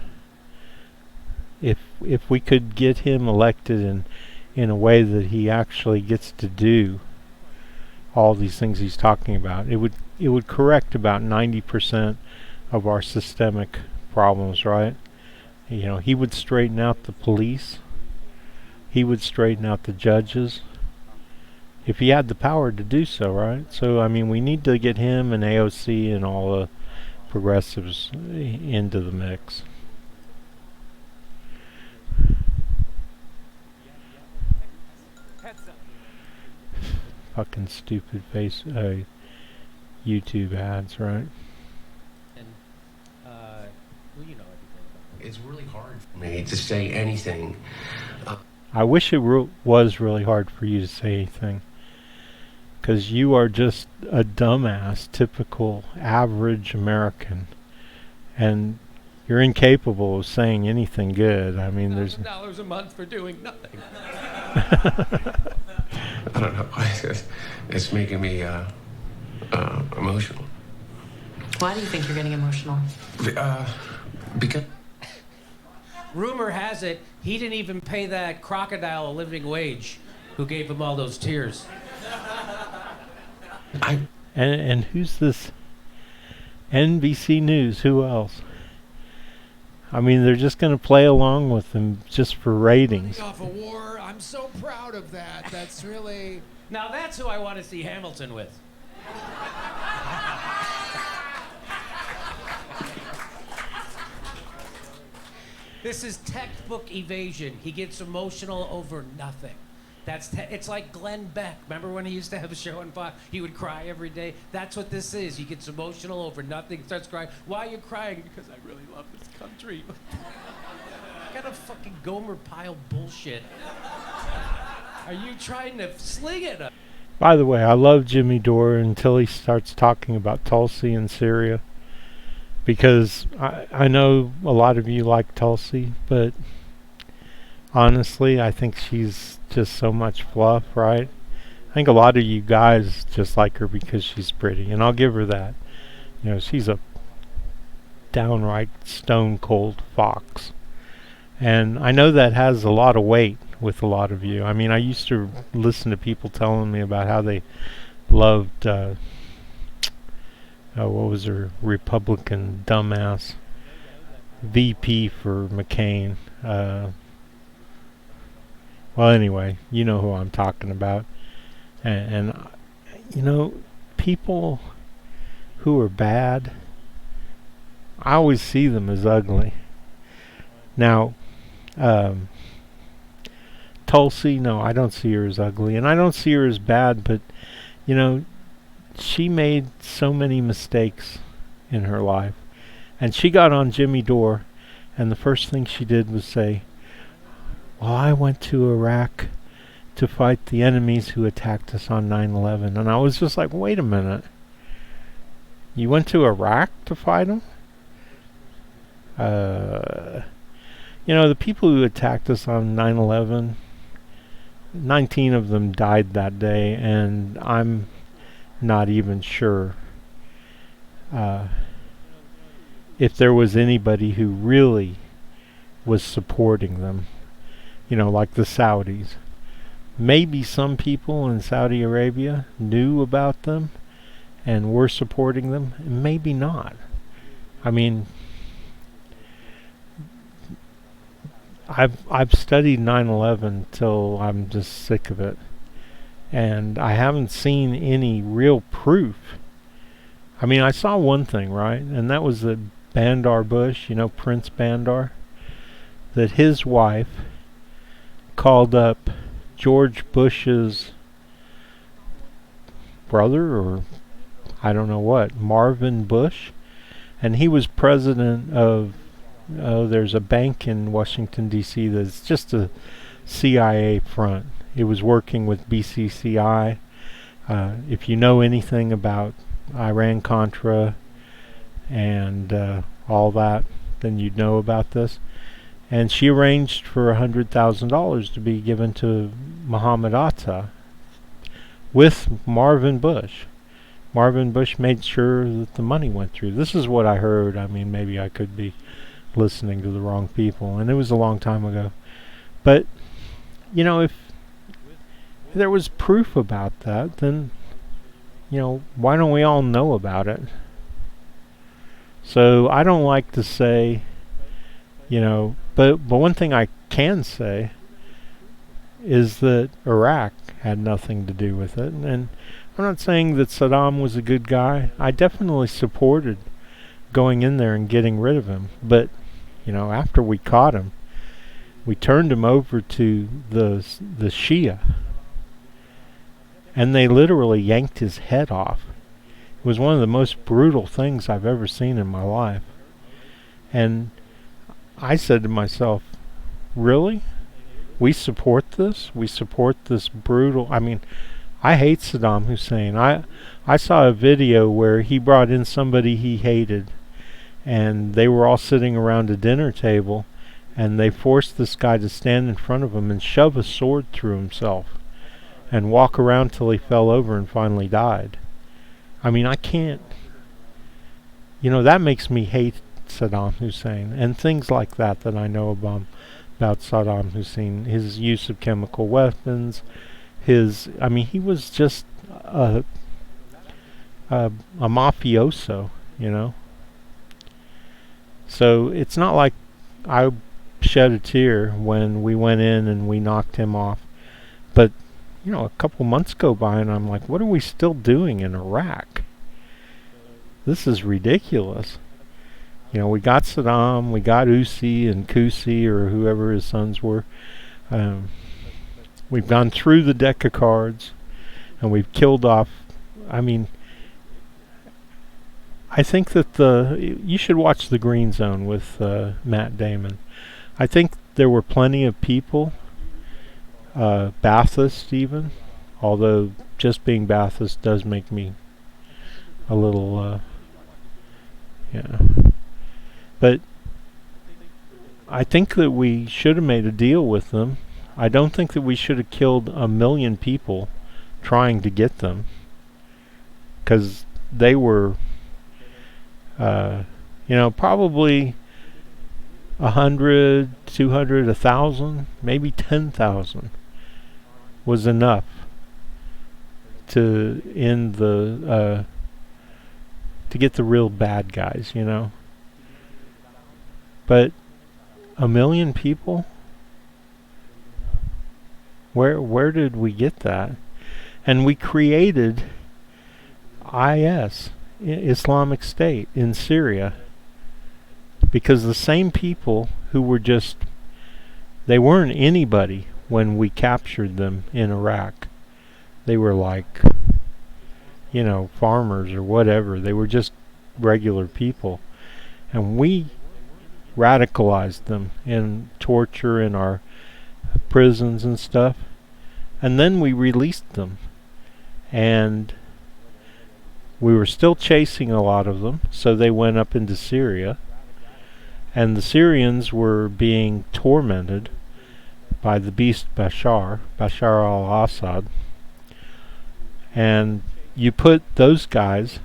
If we could get him elected in a way that he actually gets to do all these things he's talking about, it would correct about 90% of our systemic problems, right? You know, he would straighten out the police. He would straighten out the judges. If he had the power to do so, right? So, I mean, we need to get him and AOC and all the progressives into the mix. Fucking stupid face YouTube ads, right? And well, you know everything. It's really hard for me to say anything. I wish it was really hard for you to say anything, because you are just a dumbass, typical average American, and you're incapable of saying anything good. I mean, there's $1,000 a month for doing nothing. I don't know. It's making me emotional. Why do you think you're getting emotional? Because rumor has it he didn't even pay that crocodile a living wage who gave him all those tears. And who's this? NBC News, who else? I mean, they're just going to play along with them just for ratings. Off a war, I'm so proud of that. That's really... Now that's who I want to see Hamilton with. This is textbook evasion. He gets emotional over nothing. It's like Glenn Beck. Remember when he used to have a show on Fox? He would cry every day. That's what this is. He gets emotional over nothing, starts crying. Why are you crying? Because I really love this country. Kind of fucking Gomer Pyle bullshit. Are you trying to sling it? By the way, I love Jimmy Dore until he starts talking about Tulsi and Syria. Because I know a lot of you like Tulsi, but honestly, I think she's just so much fluff, right? I think a lot of you guys just like her because she's pretty, and I'll give her that. You know, she's a downright stone cold fox. And I know that has a lot of weight with a lot of you. I mean, I used to listen to people telling me about how they loved, what was her Republican dumbass VP for McCain. Well, anyway, you know who I'm talking about. And you know, people who are bad, I always see them as ugly. Now, Tulsi, no, I don't see her as ugly, and I don't see her as bad, but, you know, she made so many mistakes in her life. And she got on Jimmy Dore, and the first thing she did was say, well, I went to Iraq to fight the enemies who attacked us on 9/11. And I was just like, wait a minute. You went to Iraq to fight them? You know, the people who attacked us on 9/11, 19 of them died that day, and I'm not even sure if there was anybody who really was supporting them. You know, like the Saudis. Maybe some people in Saudi Arabia knew about them and were supporting them. Maybe not. I mean, I've studied 9/11 till I'm just sick of it, and I haven't seen any real proof. I mean, I saw one thing, right, and that was that Bandar Bush, you know, Prince Bandar, that his wife called up George Bush's brother, or I don't know what, Marvin Bush, and he was president of there's a bank in Washington, D.C. that's just a CIA front. It was working with BCCI. If you know anything about Iran-Contra and all that, then you'd know about this. And she arranged for $100,000 to be given to Muhammad Atta with Marvin Bush. Marvin Bush made sure that the money went through. This is what I heard. I mean, maybe I could be listening to the wrong people, and it was a long time ago. But, you know, if there was proof about that, then, you know, why don't we all know about it? So I don't like to say, you know, but one thing I can say is that Iraq had nothing to do with it. And I'm not saying that Saddam was a good guy. I definitely supported going in there and getting rid of him. But, you know, after we caught him, we turned him over to the Shia. And they literally yanked his head off. It was one of the most brutal things I've ever seen in my life. And I said to myself, really? We support this? We support this brutal... I mean, I hate Saddam Hussein. I saw a video where he brought in somebody he hated, and they were all sitting around a dinner table, and they forced this guy to stand in front of him and shove a sword through himself and walk around till he fell over and finally died. I mean, I can't... You know, that makes me hate Saddam Hussein, and things like that I know about Saddam Hussein. His use of chemical weapons, I mean, he was just a mafioso, you know. So it's not like I shed a tear when we went in and we knocked him off. But, you know, a couple months go by and I'm like, what are we still doing in Iraq? This is ridiculous. You know, we got Saddam, we got Usi and Kusi, or whoever his sons were. We've gone through the deck of cards, and we've killed off... I mean, I think that you should watch The Green Zone with Matt Damon. I think there were plenty of people, Ba'athist even, although just being Ba'athist does make me a little... yeah. But I think that we should have made a deal with them. I don't think that we should have killed 1 million people trying to get them, because they were, you know, probably 100, 200, 1,000, maybe 10,000 was enough to end to get the real bad guys, you know. But 1 million people? Where did we get that? And we created IS, Islamic State, in Syria, because the same people who were just... They weren't anybody when we captured them in Iraq. They were like, you know, farmers or whatever. They were just regular people. And we radicalized them in torture in our prisons and stuff, and then we released them, and we were still chasing a lot of them, so they went up into Syria, and the Syrians were being tormented by the beast Bashar al-Assad, and you put those guys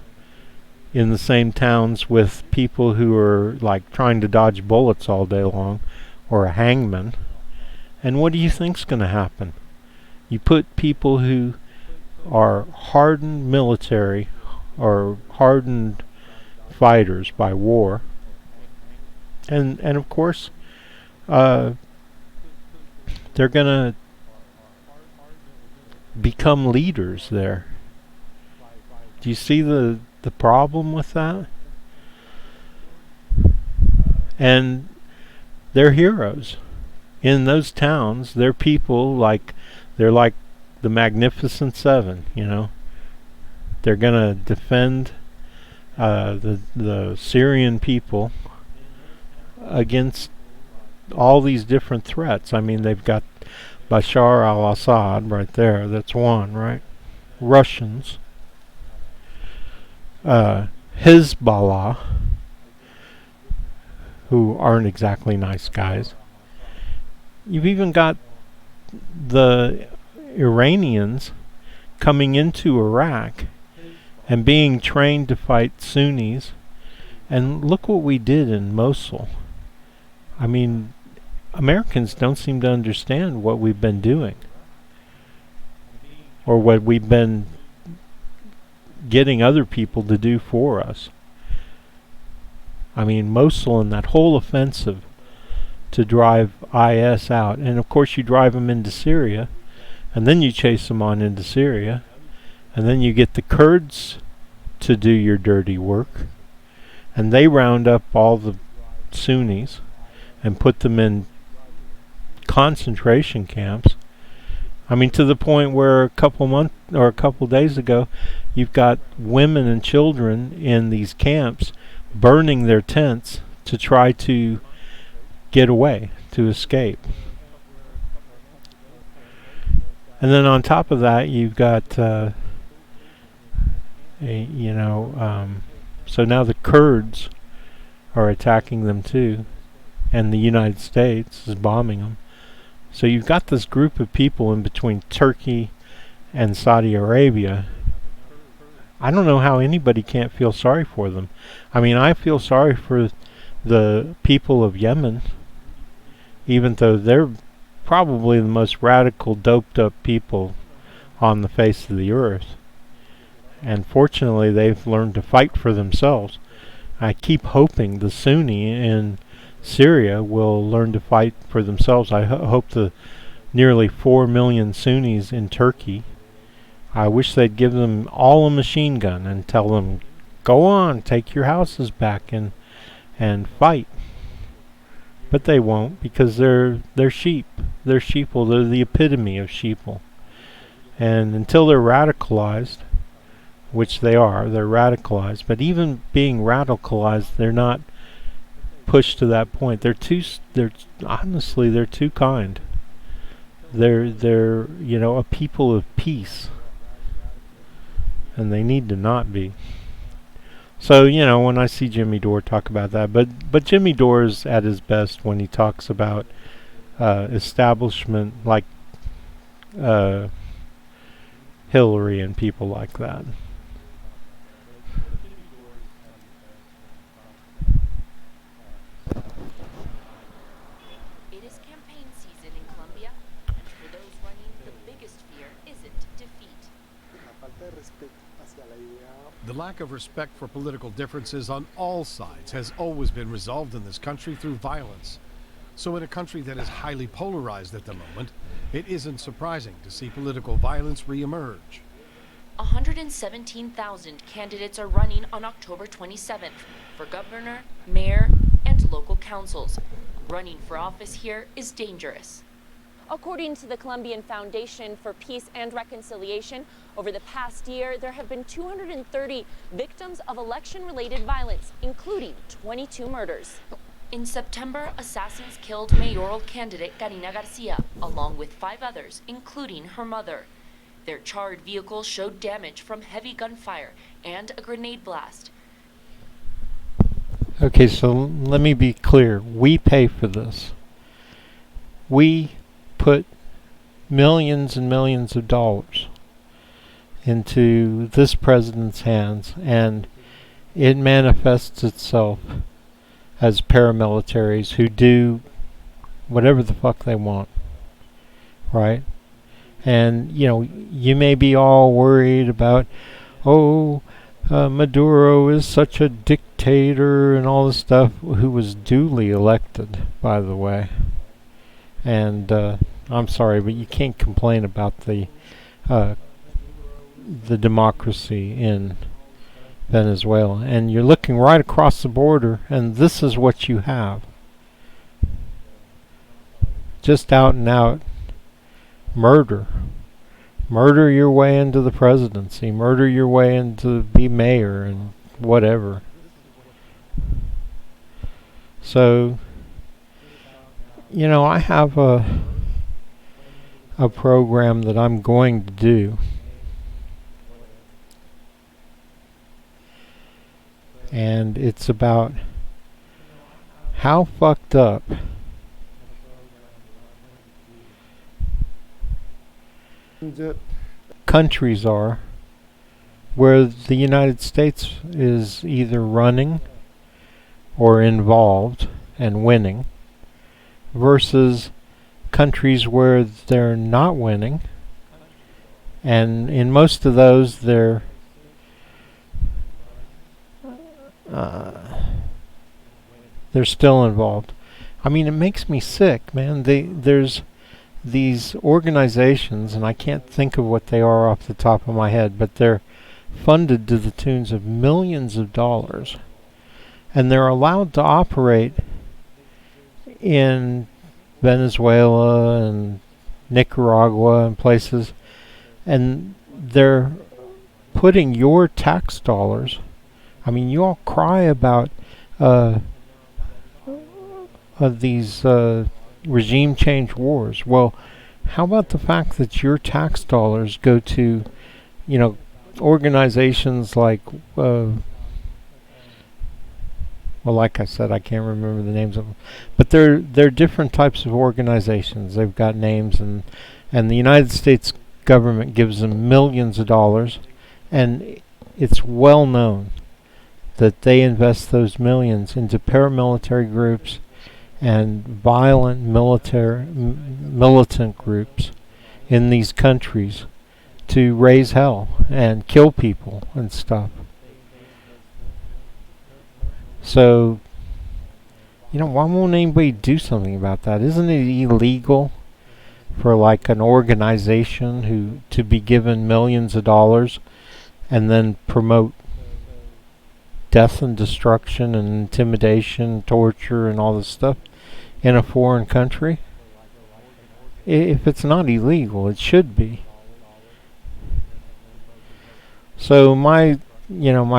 in the same towns with people who are like trying to dodge bullets all day long, or a hangman, and what do you think's going to happen? You put people who are hardened military or hardened fighters by war, and of course they're going to become leaders there. Do you see the problem with that? And they're heroes in those towns. They're people like, they're like the Magnificent Seven, you know. They're gonna defend the Syrian people against all these different threats. I mean, they've got Bashar al-Assad right there. That's one, right? Russians. Hezbollah, who aren't exactly nice guys. You've even got the Iranians coming into Iraq and being trained to fight Sunnis. And look what we did in Mosul. I mean, Americans don't seem to understand what we've been doing, or what we've been getting other people to do for us. I mean, Mosul and that whole offensive to drive IS out. And of course you drive them into Syria, and then you chase them on into Syria, and then you get the Kurds to do your dirty work, and they round up all the Sunnis and put them in concentration camps. I mean, to the point where a couple days ago, you've got women and children in these camps burning their tents to try to get away, to escape. And then on top of that, you've got so now the Kurds are attacking them too, and the United States is bombing them. So you've got this group of people in between Turkey and Saudi Arabia. I don't know how anybody can't feel sorry for them. I mean, I feel sorry for the people of Yemen, even though they're probably the most radical, doped up people on the face of the earth. And fortunately, they've learned to fight for themselves. I keep hoping the Sunni in Syria will learn to fight for themselves. I hope the nearly 4 million Sunnis in Turkey, I wish they'd give them all a machine gun and tell them, go on, take your houses back and fight. But they won't, because they're sheep. They're sheeple. They're the epitome of sheeple. And until they're radicalized, which they are, they're radicalized. But even being radicalized, they're not pushed to that point. Honestly, they're too kind. They're a people of peace, and they need to not be. So, when I see Jimmy Dore talk about that, but Jimmy Dore is at his best when he talks about establishment like Hillary and people like that. It is campaign season in Colombia, and for those running, the biggest fear isn't defeat. The lack of respect for political differences on all sides has always been resolved in this country through violence. So in a country that is highly polarized at the moment, it isn't surprising to see political violence reemerge. 117,000 candidates are running on October 27th for governor, mayor, and local councils. Running for office here is dangerous. According to the Colombian Foundation for Peace and Reconciliation, over the past year, there have been 230 victims of election-related violence, including 22 murders. In September, assassins killed mayoral candidate Karina Garcia, along with 5 others, including her mother. Their charred vehicle showed damage from heavy gunfire and a grenade blast. Okay, so let me be clear. We pay for this. We put millions and millions of dollars into this president's hands, and it manifests itself as paramilitaries who do whatever the fuck they want, right? And, you may be all worried about, Maduro is such a dictator and all this stuff, who was duly elected, by the way. And I'm sorry, but you can't complain about the democracy in Venezuela. And you're looking right across the border, and this is what you have. Just out and out murder. Murder your way into the presidency. Murder your way into be mayor and whatever. So You know, I have a program that I'm going to do. And it's about how fucked up countries are where the United States is either running or involved and winning versus countries where they're not winning, and in most of those they're still involved. I mean, it makes me sick, man. There's these organizations, and I can't think of what they are off the top of my head, but they're funded to the tunes of millions of dollars, and they're allowed to operate in Venezuela and Nicaragua and places, and they're putting your tax dollars. I mean, you all cry about these regime change wars. Well, how about the fact that your tax dollars go to, you know, organizations like, well, like I said, I can't remember the names of them, but they're different types of organizations. They've got names, and the United States government gives them millions of dollars, and it's well known that they invest those millions into paramilitary groups and violent militant groups in these countries to raise hell and kill people and stuff. So, you know, why won't anybody do something about that? Isn't it illegal for like an organization to be given millions of dollars and then promote death and destruction and intimidation, torture, and all this stuff in a foreign country? If it's not illegal, it should be. So my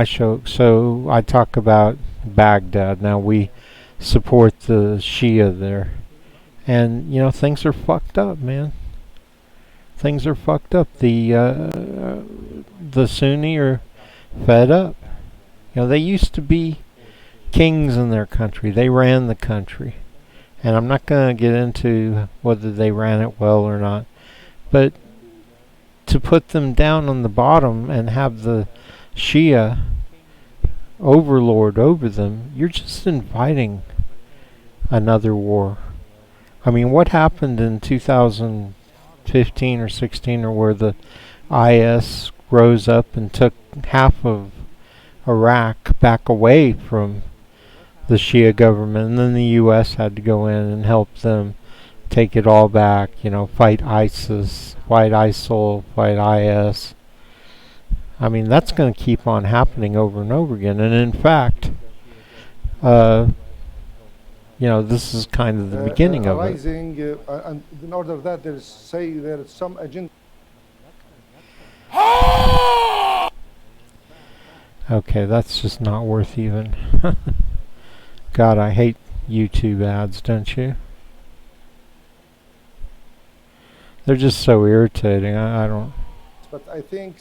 show, so I talk about Baghdad. Now we support the Shia there. And, you know, things are fucked up, man. Things are fucked up. The Sunni are fed up. You know, they used to be kings in their country. They ran the country. And I'm not going to get into whether they ran it well or not. But to put them down on the bottom and have the Shia overlord over them, you're just inviting another war. I mean, what happened in 2015 or 16, or where the IS rose up and took half of Iraq back away from the Shia government, and then the U.S. had to go in and help them take it all back, you know, fight ISIS, fight ISIL, fight IS. I mean, that's going to keep on happening over and over again. And in fact, you know, this is kind of the beginning of it. And in order that there is some agenda. Okay, that's just not worth even. God, I hate YouTube ads, don't you? They're just so irritating. I don't... But I think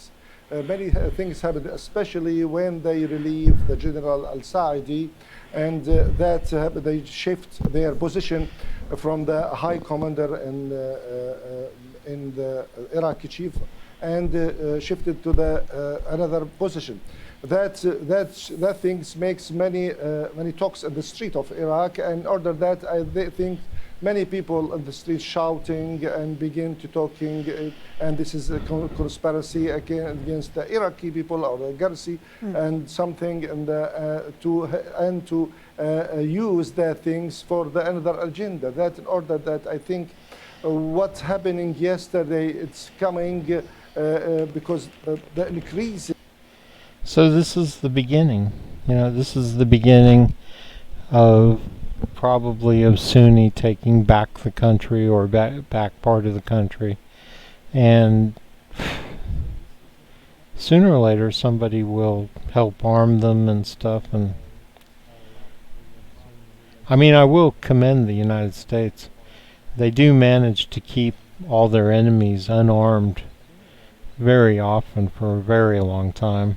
many things happened, especially when they relieve the General Al-Saadi, and that they shift their position from the high commander in the Iraqi chief, and shifted to the another position. That things makes many talks in the street of Iraq, and in order that they think many people on the street shouting and begin to talking, and this is a conspiracy against the Iraqi people or the Garsi, and something, and to use the things for the another agenda. That in order that I think what's happening yesterday, it's coming because the increase. So this is the beginning. You know, this is the beginning of probably of Sunni taking back the country, or back part of the country, and sooner or later somebody will help arm them and stuff. And I mean, I will commend the United States. they do manage to keep all their enemies unarmed very often for a very long time,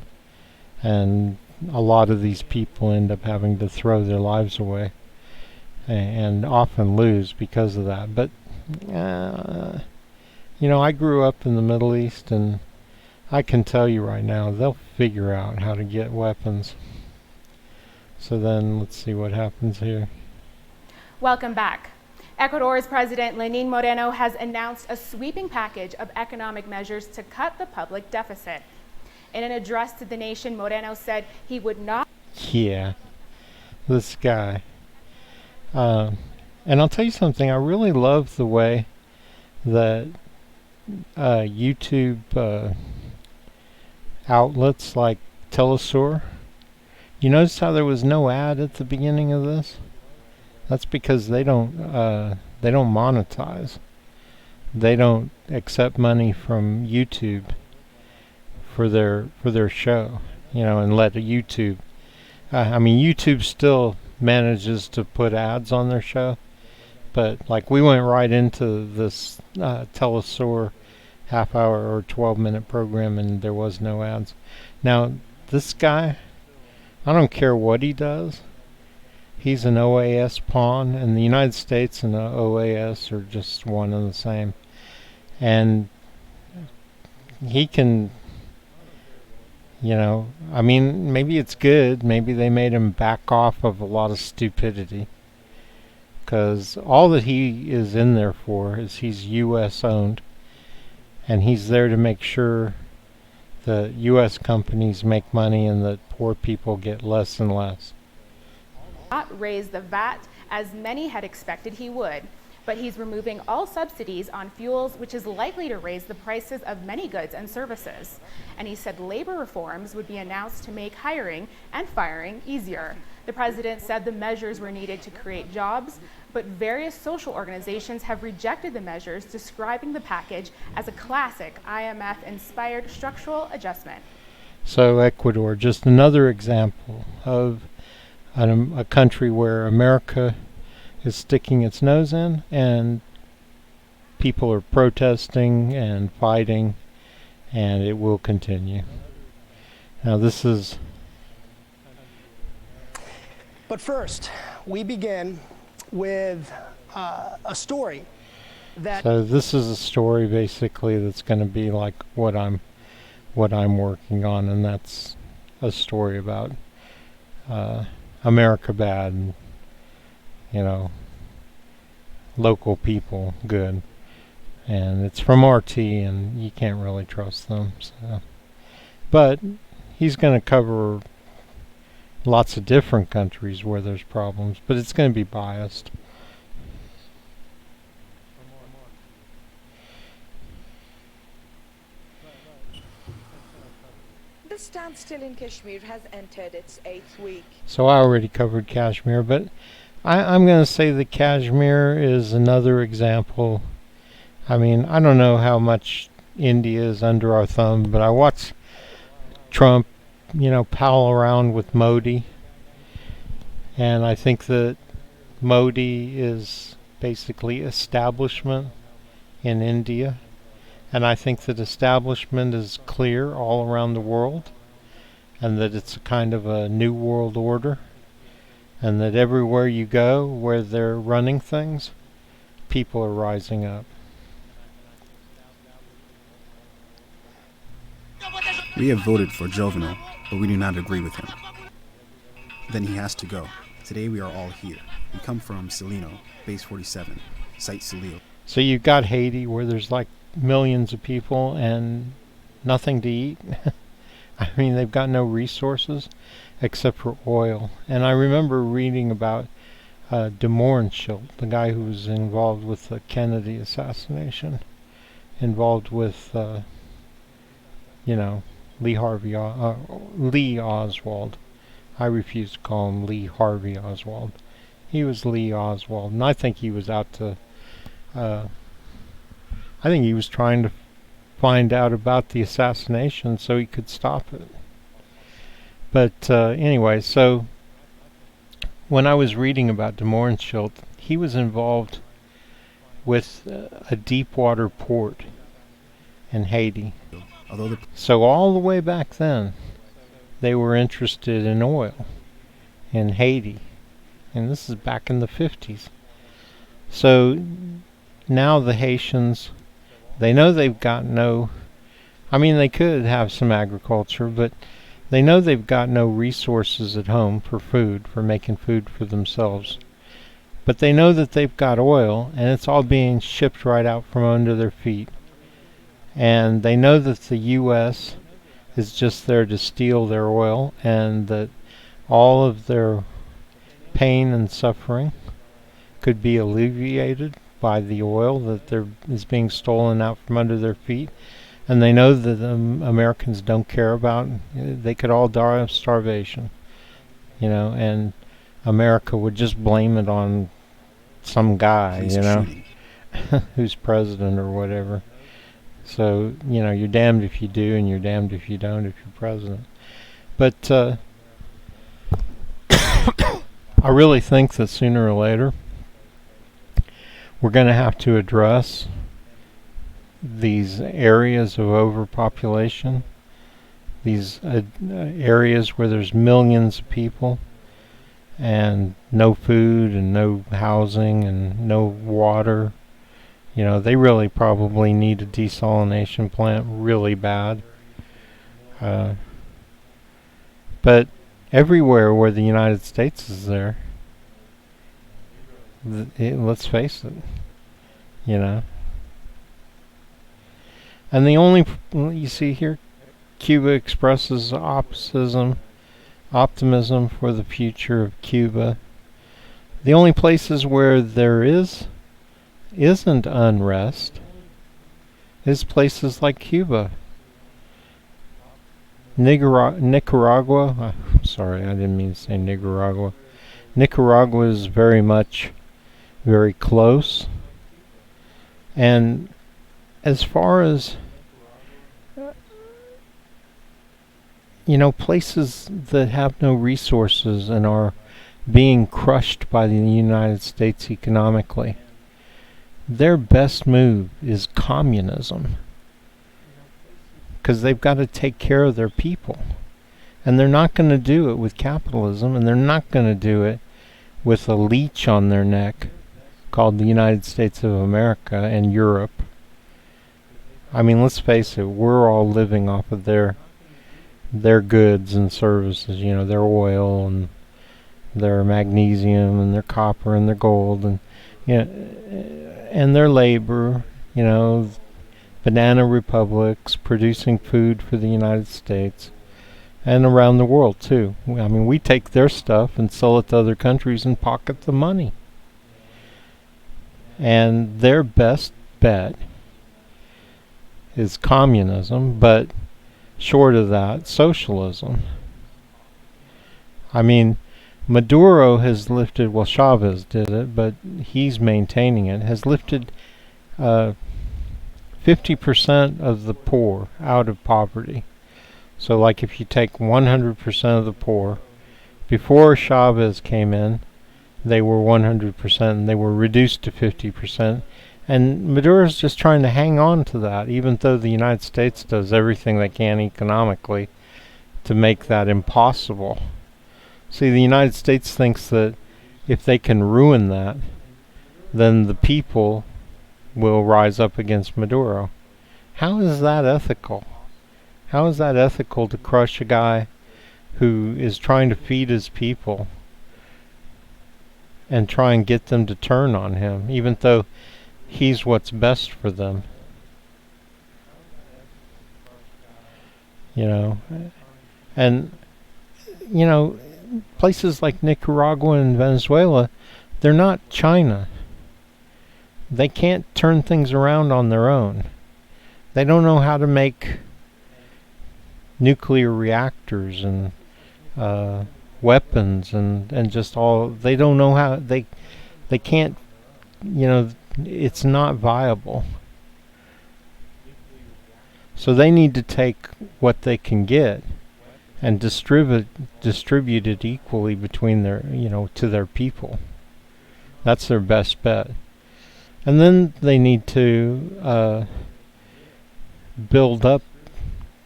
and a lot of these people end up having to throw their lives away and often lose because of that. But I grew up in the Middle East, and I can tell you right now, they'll figure out how to get weapons. So then let's see what happens here. Welcome back. Ecuador's President Lenín Moreno has announced a sweeping package of economic measures to cut the public deficit. In an address to the nation, Moreno said he would not... Yeah, this guy. And I'll tell you something, I really love the way that YouTube outlets like Telesur, you notice how there was no ad at the beginning of this? That's because they don't monetize. They don't accept money from YouTube for their show, and let YouTube. YouTube still manages to put ads on their show, but like we went right into this Telesur half-hour or 12-minute program, and there was no ads. Now this guy, I don't care what he does. He's an OAS pawn, and the United States and the OAS are just one and the same. And he can, maybe it's good. Maybe they made him back off of a lot of stupidity. Because all that he is in there for is he's U.S. owned. And he's there to make sure that U.S. companies make money and that poor people get less and less. Not raise the VAT as many had expected he would, but he's removing all subsidies on fuels, which is likely to raise the prices of many goods and services. And he said labor reforms would be announced to make hiring and firing easier. The president said the measures were needed to create jobs, but various social organizations have rejected the measures, describing the package as a classic IMF-inspired structural adjustment. So Ecuador, just another example of a country where America is sticking its nose in, and people are protesting and fighting, and it will continue. Now this is... But first, we begin with a story that... So this is a story basically that's going to be like what I'm working on, and that's a story about America bad and, local people good. And it's from RT, and you can't really trust them. So. But he's going to cover lots of different countries where there's problems, but it's going to be biased. The standstill in Kashmir has entered its 8th week. So I already covered Kashmir, but I'm going to say that Kashmir is another example. I don't know how much India is under our thumb, but I watched Trump, pal around with Modi, and I think that Modi is basically establishment in India. And I think that establishment is clear all around the world, and that it's a kind of a new world order, and that everywhere you go where they're running things, people are rising up. We have voted for Jovenel, but we do not agree with him. Then he has to go. Today we are all here. We come from Salino, Base 47, Site Salil. So you've got Haiti, where there's like millions of people and nothing to eat. They've got no resources except for oil. And I remember reading about de Mohrenschildt, the guy who was involved with the Kennedy assassination, involved with Lee Oswald. I refuse to call him Lee Harvey Oswald. He was Lee Oswald, and I think he was out to I think he was trying to find out about the assassination so he could stop it. But anyway, so when I was reading about de Mohrenschildt, he was involved with a deep water port in Haiti. Although So all the way back then, they were interested in oil in Haiti. And this is back in the 50s. So now the Haitians, they know they've got no, I mean, they could have some agriculture, but they know they've got no resources at home for food, for making food for themselves. But they know that they've got oil, and it's all being shipped right out from under their feet. And they know that the U.S. is just there to steal their oil, and that all of their pain and suffering could be alleviated by the oil that is being stolen out from under their feet. And they know that the Americans don't care about. They could all die of starvation, you know, and America would just blame it on some guy, you know, who's president or whatever. So, you know, you're damned if you do and you're damned if you don't if you're president. But I really think that sooner or later we're going to have to address these areas of overpopulation, these areas where there's millions of people and no food and no housing and no water. You know, they really probably need a desalination plant really bad. But everywhere where the United States is there, let's face it, you know. And the only, you see here, Cuba expresses optimism for the future of Cuba. The only places where there isn't unrest is places like Cuba. Nicaragua, sorry, I didn't mean to say Nicaragua. Nicaragua is very close. And as far as, you know, places that have no resources and are being crushed by the United States economically, their best move is communism. Because they've got to take care of their people. And they're not going to do it with capitalism, and they're not going to do it with a leech on their neck called the United States of America and Europe. I mean, let's face it, we're all living off of their goods and services, you know, their oil and their magnesium and their copper and their gold and, you know, and their labor, you know, banana republics producing food for the United States and around the world too. I mean, we take their stuff and sell it to other countries and pocket the money. And their best bet is communism, but short of that, socialism. I mean, Maduro has lifted, well, Chavez did it, but he's maintaining it, has lifted 50% of the poor out of poverty. So like if you take 100% of the poor, before Chavez came in, they were 100% and they were reduced to 50%. And Maduro's just trying to hang on to that, even though the United States does everything they can economically to make that impossible. See, the United States thinks that if they can ruin that, then the people will rise up against Maduro. How is that ethical? How is that ethical to crush a guy who is trying to feed his people and try and get them to turn on him, even though he's what's best for them? You know, and, you know, places like Nicaragua and Venezuela, they're not China. They can't turn things around on their own. They don't know how to make nuclear reactors and weapons and just all. They don't know how. They can't. You know, it's not viable. So they need to take what they can get and distribute it equally between their, you know, to their people. That's their best bet. And then they need to build up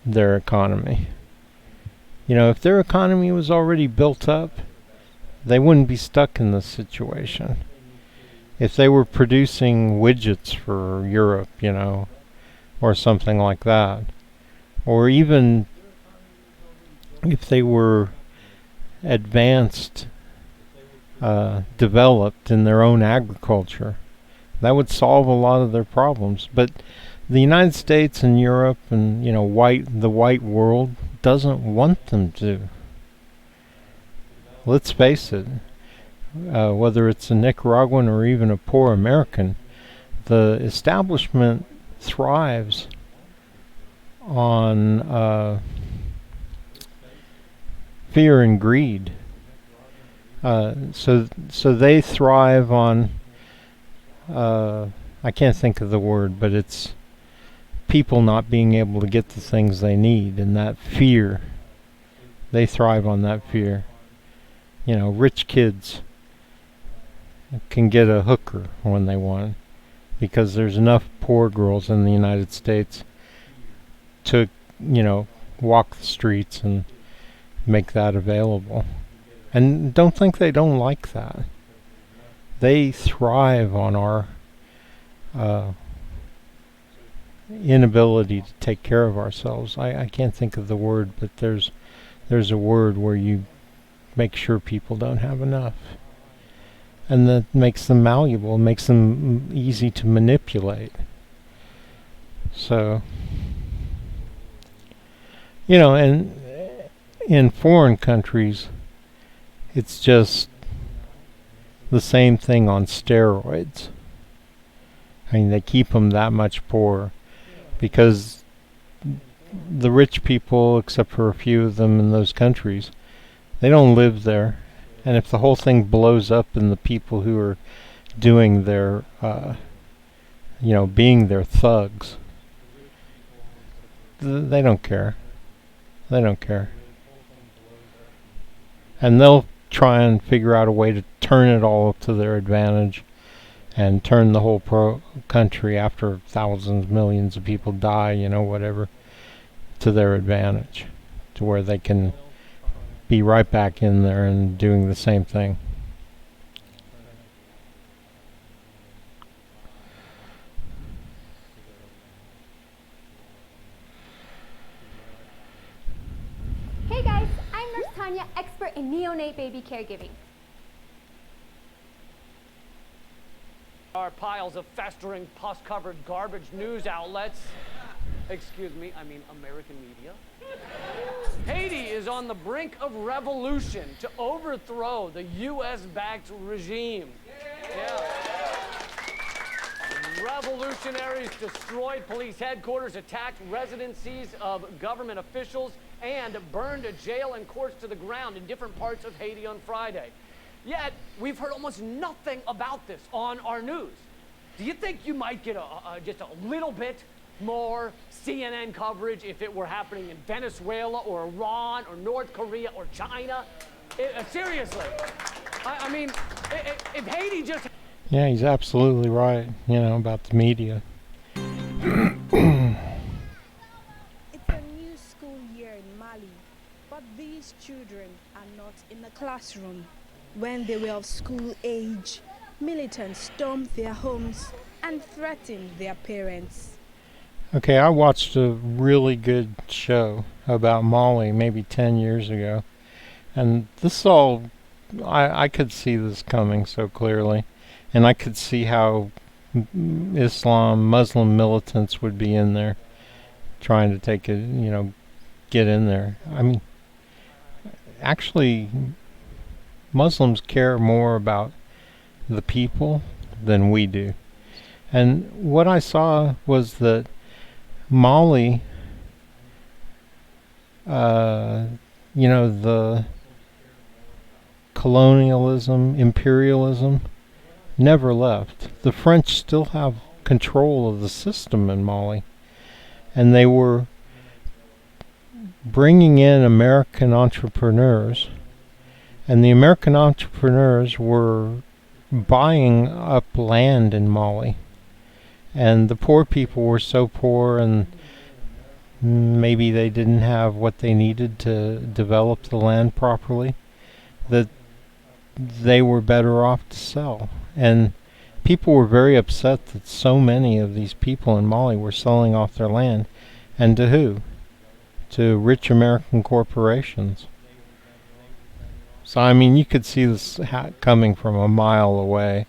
their economy. You know, if their economy was already built up, they wouldn't be stuck in this situation. If they were producing widgets for Europe, you know, or something like that, or even if they were advanced, developed in their own agriculture, that would solve a lot of their problems. But the United States and Europe and, you know, the white world doesn't want them to. Let's face it, whether it's a Nicaraguan or even a poor American, the establishment thrives on fear and greed. So they thrive on, I can't think of the word, but it's people not being able to get the things they need, and that fear. They thrive on that fear. You know, rich kids can get a hooker when they want, because there's enough poor girls in the United States to, you know, walk the streets and make that available. And don't think they don't like that. They thrive on our inability to take care of ourselves. I can't think of the word, but there's a word where you make sure people don't have enough. And that makes them malleable, makes them easy to manipulate. So, you know, and in foreign countries, it's just the same thing on steroids. I mean, they keep them that much poorer because the rich people, except for a few of them in those countries, they don't live there. And if the whole thing blows up and the people who are doing their, you know, being their thugs, they don't care. They don't care. And they'll try and figure out a way to turn it all to their advantage and turn the whole country, after thousands, millions of people die, you know, whatever, to their advantage, to where they can be right back in there and doing the same thing. Hey guys, I'm Nurse Tanya, expert in neonate baby caregiving. Are piles of festering, pus-covered garbage news outlets. Excuse me, I mean American media. Haiti is on the brink of revolution to overthrow the U.S.-backed regime. Yeah. Revolutionaries destroyed police headquarters, attacked residencies of government officials, and burned a jail and courts to the ground in different parts of Haiti on Friday. Yet, we've heard almost nothing about this on our news. Do you think you might get just a little bit more CNN coverage if it were happening in Venezuela or Iran or North Korea or China? Seriously. I mean, if Haiti just... Yeah, he's absolutely right, you know, about the media. It's a new school year in Mali, but these children are not in the classroom. When they were of school age, militants stormed their homes and threatened their parents. Okay, I watched a really good show about Mali maybe 10 years ago. And this all, I could see this coming so clearly. And I could see how Muslim militants would be in there trying to take it, you know, get in there. I mean, actually, Muslims care more about the people than we do. And what I saw was that Mali, you know, the colonialism, imperialism, never left. The French still have control of the system in Mali. And they were bringing in American entrepreneurs. And the American entrepreneurs were buying up land in Mali And the poor people were so poor, and maybe they didn't have what they needed to develop the land properly, that they were better off to sell. And people were very upset that so many of these people in Mali were selling off their land. And to who? To rich American corporations. So, I mean, you could see this coming from a mile away.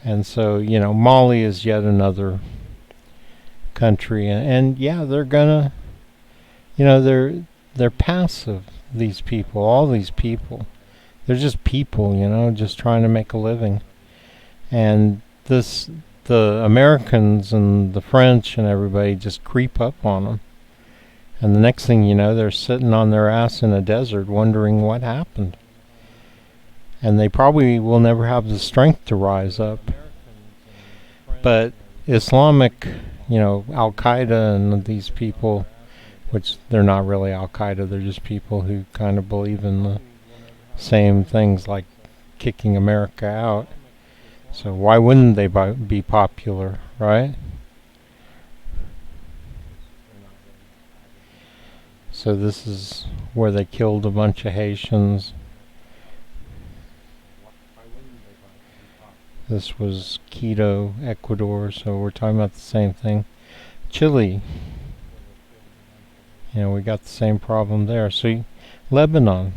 And so, you know, Mali is yet another country. And yeah, they're gonna, you know, they're passive, these people, all these people. They're just people, you know, just trying to make a living. And the Americans and the French and everybody just creep up on them. And the next thing you know, they're sitting on their ass in a desert wondering what happened. And they probably will never have the strength to rise up. But Islamic, you know, Al-Qaeda and these people, which they're not really Al-Qaeda, they're just people who kind of believe in the same things like kicking America out. So why wouldn't they be popular, right? So this is where they killed a bunch of Haitians. This was Quito, Ecuador, so we're talking about the same thing. Chile, you know, we got the same problem there. So Lebanon,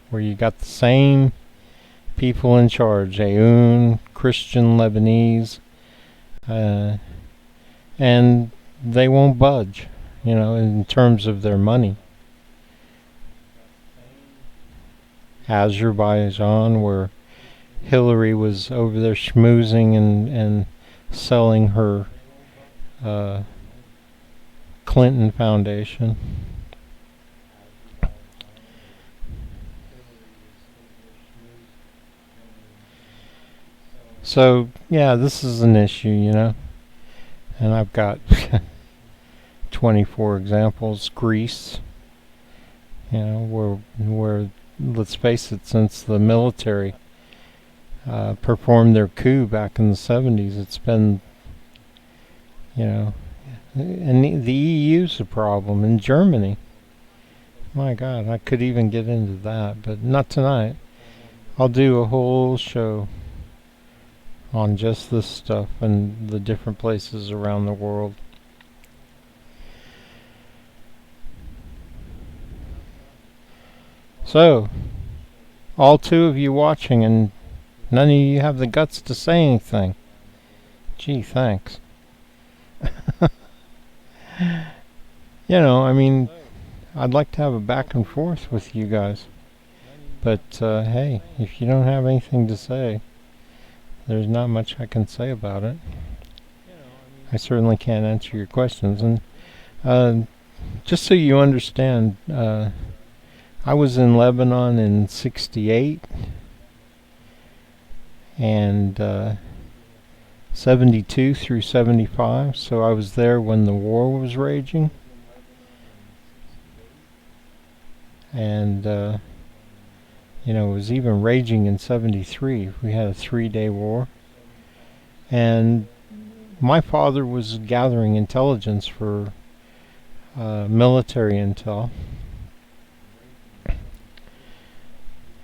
where you got the same people in charge, Aoun, Christian Lebanese, and they won't budge, you know, in terms of their money. Azerbaijan, where Hillary was over there schmoozing and selling her Clinton Foundation. So, yeah, this is an issue, you know. And I've got 24 examples. Greece, you know, where let's face it, since the military performed their coup back in the 70s, it's been, you know, and the EU's a problem. In Germany, my God, I could even get into that, but not tonight. I'll do a whole show on just this stuff and the different places around the world. So, all two of you watching, and none of you have the guts to say anything. Gee, thanks. You know, I mean, I'd like to have a back and forth with you guys. But, hey, if you don't have anything to say, there's not much I can say about it. I certainly can't answer your questions. And just so you understand, I was in Lebanon in 68 and 72 through 75, so I was there when the war was raging. And you know, it was even raging in 73. We had a 3-day war. And my father was gathering intelligence for military intel.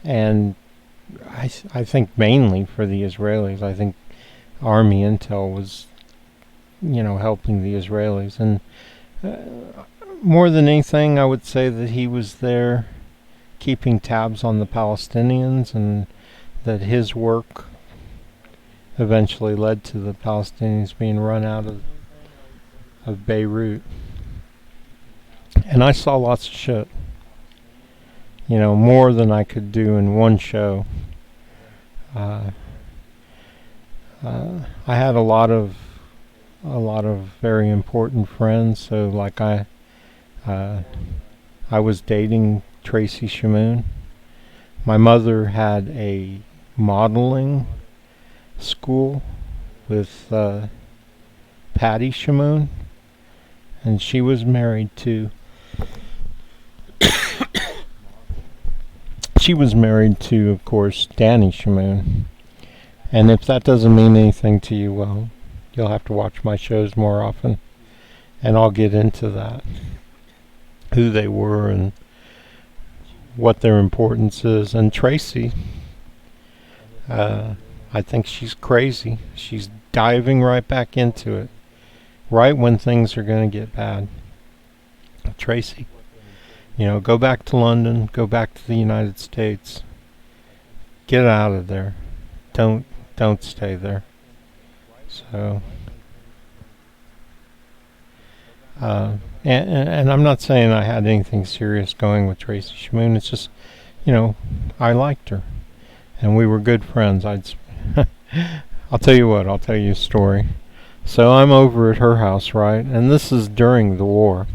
And I think mainly for the Israelis. I think Army intel was, you know, helping the Israelis. And more than anything, I would say that he was there keeping tabs on the Palestinians, and that his work eventually led to the Palestinians being run out of Beirut. And I saw lots of shit. You know, more than I could do in one show. I had a lot of very important friends. So, like I was dating Tracy Shamoon. My mother had a modeling school with Patty Shamoon, and she was married to of course, Danny Shamoon. And if that doesn't mean anything to you, well, You'll have to watch my shows more often, and I'll get into that, who they were and what their importance is. And Tracy, I think she's crazy. She's diving right back into it, right when things are going to get bad. Tracy, go back to London, go back to the United States. Get out of there. Don't stay there. So, and I'm not saying I had anything serious going with Tracy Shamoon. It's just, I liked her, and we were good friends. I'll tell you what. I'll tell you a story. So I'm over at her house, right? And this is during the war.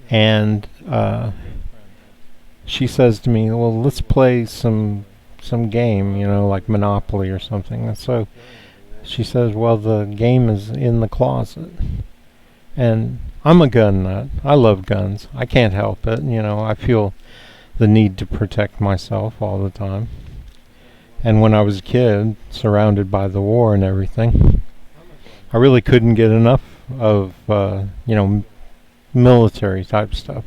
And she says to me, well, let's play some game, like Monopoly or something. And so she says, well, the game is in the closet. And I'm a gun nut. I love guns. I can't help it. I feel the need to protect myself all the time. And when I was a kid, surrounded by the war and everything, I really couldn't get enough of, military type stuff.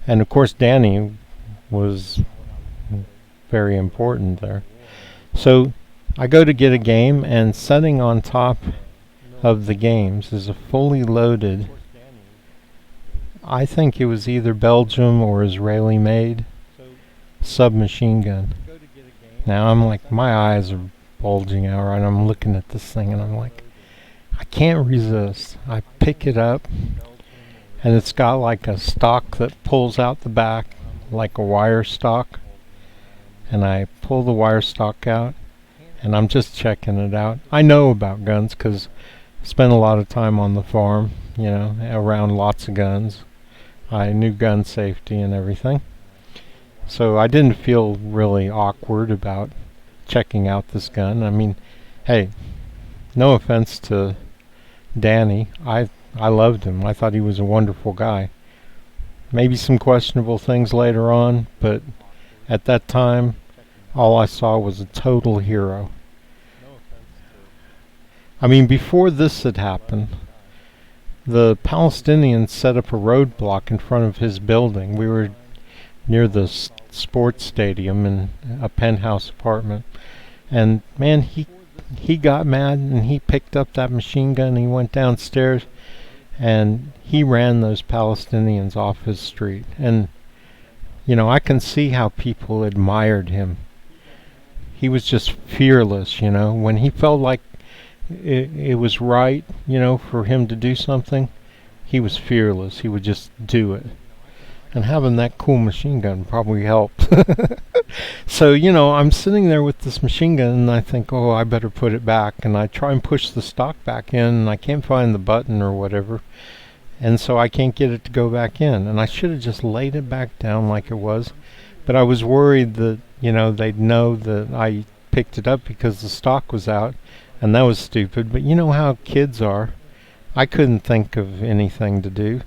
And of course, Danny was very important there. So I go to get a game, and sitting on top of the games is a fully loaded, I think it was either Belgium or Israeli made submachine gun. Now I'm like, my eyes are bulging out, right? I'm looking at this thing and I'm like, I can't resist. I pick it up, and it's got like a stock that pulls out the back, like a wire stock. And I pull the wire stock out, and I'm just checking it out. I know about guns because I spent a lot of time on the farm, around lots of guns. I knew gun safety and everything. So I didn't feel really awkward about checking out this gun. I mean, hey, no offense to Danny. I loved him. I thought he was a wonderful guy. Maybe some questionable things later on, but at that time, all I saw was a total hero. I mean, before this had happened, the Palestinians set up a roadblock in front of his building. We were near the sports stadium in a penthouse apartment. And man, he got mad, and he picked up that machine gun, and he went downstairs, and he ran those Palestinians off his street. And I can see how people admired him. He was just fearless, when he felt like it was right, for him to do something, he was fearless. He would just do it. And having that cool machine gun probably helped. So, I'm sitting there with this machine gun, and I think, oh, I better put it back. And I try and push the stock back in, and I can't find the button or whatever. And so I can't get it to go back in. And I should have just laid it back down like it was. But I was worried that, they'd know that I picked it up because the stock was out. And that was stupid. But you know how kids are. I couldn't think of anything to do.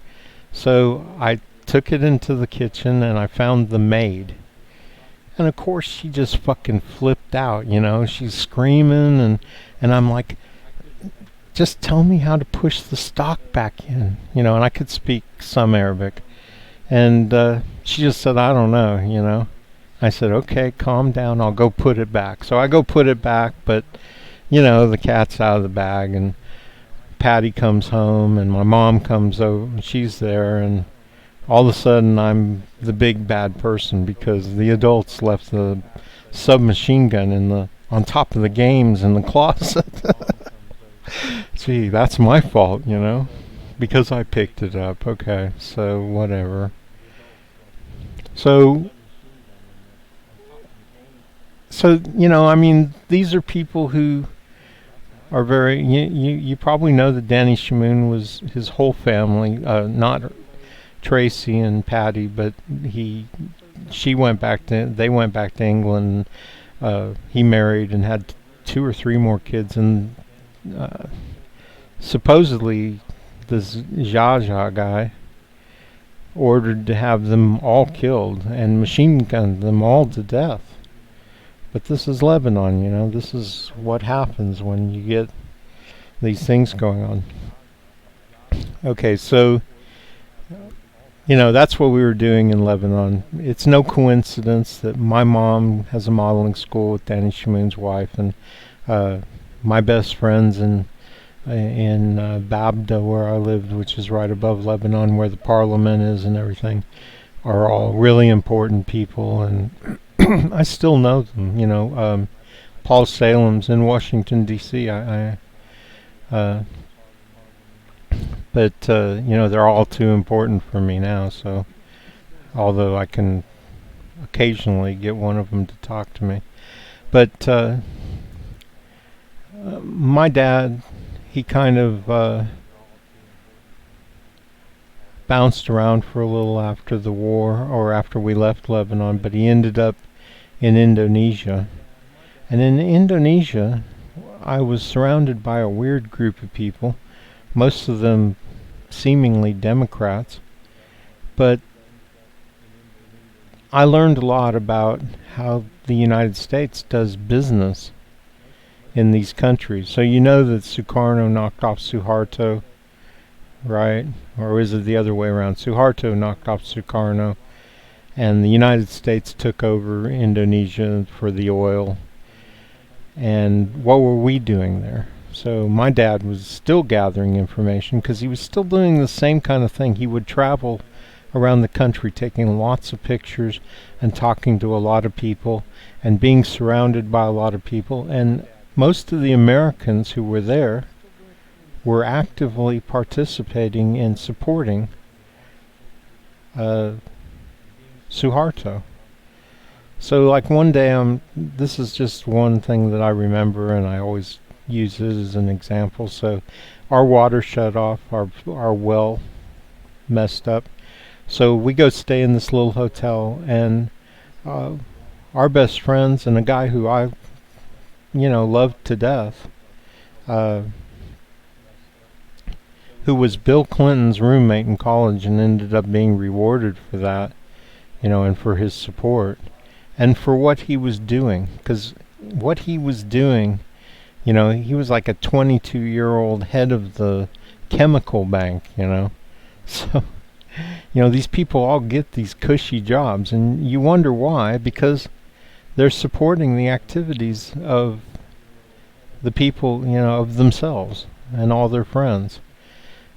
So I took it into the kitchen, and I found the maid. And of course she just fucking flipped out, she's screaming, and I'm like, just tell me how to push the stock back in, and I could speak some Arabic. And she just said, I don't know, I said, okay, calm down, I'll go put it back. So I go put it back, but the cat's out of the bag, and Patty comes home, and my mom comes over, and she's there, and all of a sudden I'm the big bad person because the adults left the submachine gun on top of the games in the closet. Gee, that's my fault, because I picked it up. Okay, so whatever. So I mean, these are people who are very, you probably know that Danny Shamoon was his whole family, not Tracy and Patty, but they went back to England. He married and had 2 or 3 more kids, and supposedly this Zsa guy ordered to have them all killed and machine gunned them all to death. But this is Lebanon, you know. This is what happens when you get these things going on. Okay, so, you know, that's what we were doing in Lebanon. It's no coincidence that my mom has a modeling school with Danny Shamoon's wife, and my best friends in Babda, where I lived, which is right above Lebanon, where the parliament is and everything, are all really important people, and I still know them. You know, Paul Salem's in Washington D.C. But you know, they're all too important for me now. So, although I can occasionally get one of them to talk to me, but my dad, he kind of bounced around for a little after the war, or after we left Lebanon, but he ended up in Indonesia. And in Indonesia, I was surrounded by a weird group of people, most of them seemingly Democrats, but I learned a lot about how the United States does business in these countries. So you know that Sukarno knocked off Suharto, right? Or is it the other way around? Suharto knocked off Sukarno, and the United States took over Indonesia for the oil. And what were we doing there? So my dad was still gathering information because he was still doing the same kind of thing. He would travel around the country taking lots of pictures and talking to a lot of people and being surrounded by a lot of people. And most of the Americans who were there were actively participating in supporting Suharto. So like one day, this is just one thing that I remember, and I always use it as an example. So our water shut off, our well messed up. So we go stay in this little hotel, and our best friends and a guy who I, you know, loved to death, who was Bill Clinton's roommate in college and ended up being rewarded for that, you know, and for his support and for what he was doing. Because what he was doing, you know, he was like a 22-year-old head of the chemical bank, you know. So, you know, these people all get these cushy jobs, and you wonder why. Because they're supporting the activities of the people, you know, of themselves and all their friends.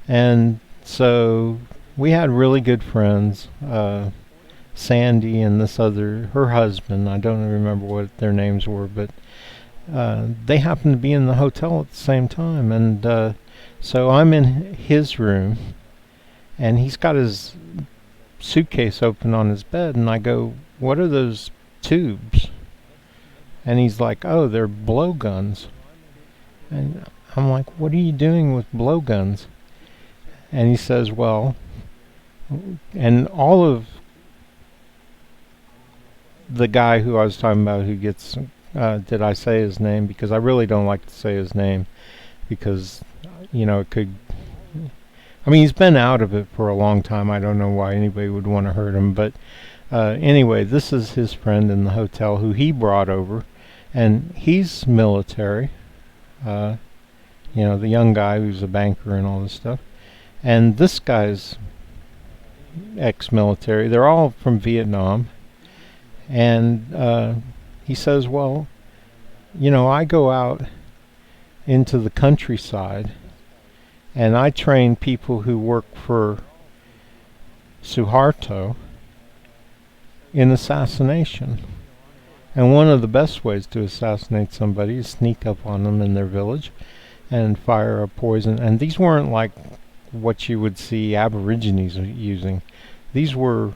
And so we had really good friends, Sandy and this other, her husband, I don't remember what their names were, but they happened to be in the hotel at the same time. And so I'm in his room, and he's got his suitcase open on his bed, and I go, "What are those tubes?" And he's like, "Oh, they're blowguns." And I'm like, "What are you doing with blowguns?" And he says, "Well," and all of the guy who I was talking about who gets, did I say his name? Because I really don't like to say his name, because, you know, it could, I mean, he's been out of it for a long time. I don't know why anybody would want to hurt him. But anyway, this is his friend in the hotel who he brought over, and he's military, you know, the young guy who's a banker and all this stuff. And this guy's ex-military. They're all from Vietnam. And he says, "Well, you know, I go out into the countryside and I train people who work for Suharto in assassination. And one of the best ways to assassinate somebody is sneak up on them in their village and fire a poison." And these weren't like what you would see Aborigines using. These were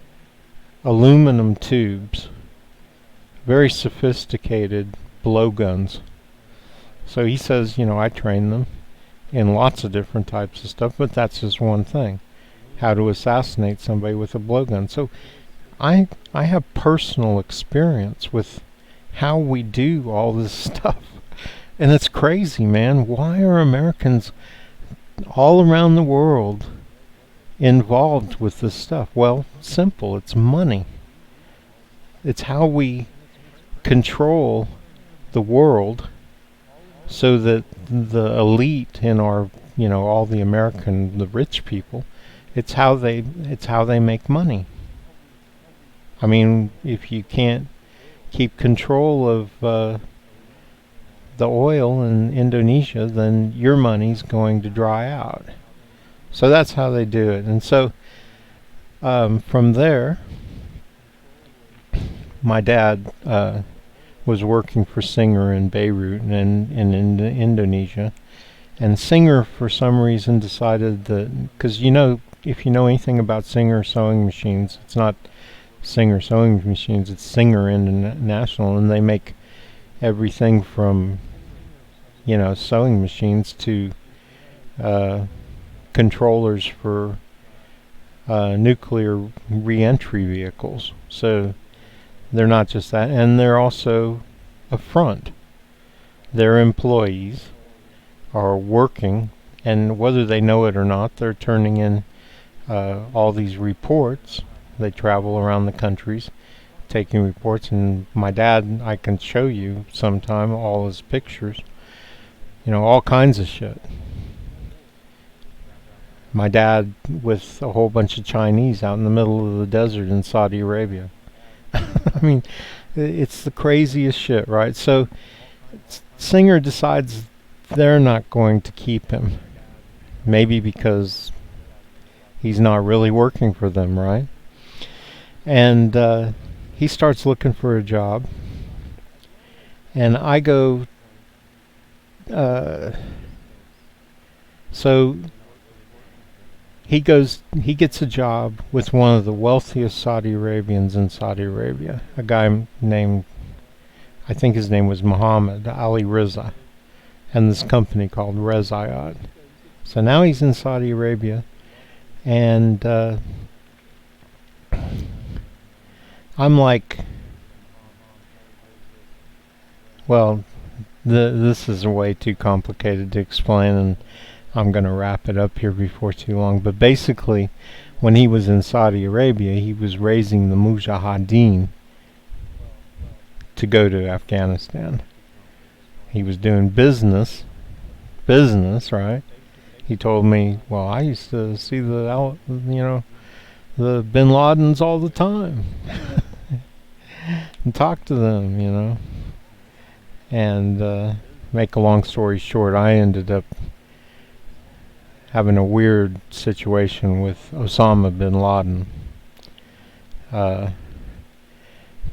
aluminum tubes, very sophisticated blowguns. So he says, you know, I train them in lots of different types of stuff, but that's just one thing, how to assassinate somebody with a blowgun. So I have personal experience with how we do all this stuff. And it's crazy, man. Why are Americans all around the world involved with this stuff? Well, simple. It's money. It's how we control the world so that the elite in our, all the the rich people, it's how they make money. I mean, if you can't keep control of the oil in Indonesia, then your money's going to dry out. So that's how they do it. And so from there, my dad was working for Singer in Beirut and in Indonesia. And Singer, for some reason, decided that, because if you know anything about Singer sewing machines, it's not Singer sewing machines, it's Singer International, and they make everything from, sewing machines to controllers for nuclear re-entry vehicles. So they're not just that, and they're also a front. Their employees are working, and whether they know it or not, they're turning in all these reports. They travel around the countries taking reports, and my dad, I can show you sometime all his pictures, all kinds of shit. My dad with a whole bunch of Chinese out in the middle of the desert in Saudi Arabia. I mean, it's the craziest shit, right? So Singer decides they're not going to keep him. Maybe because he's not really working for them, right? And he starts looking for a job. And I go... so he gets a job with one of the wealthiest Saudi Arabians in Saudi Arabia. A guy named, I think his name was Muhammad Ali Riza. And this company called Rezayat. So now he's in Saudi Arabia, and I'm like, well, this is way too complicated to explain, and I'm going to wrap it up here before too long. But basically, when he was in Saudi Arabia, he was raising the Mujahideen to go to Afghanistan. He was doing business, right? He told me, well, I used to see the Bin Ladens all the time and talk to them, And make a long story short, I ended up having a weird situation with Osama bin Laden. But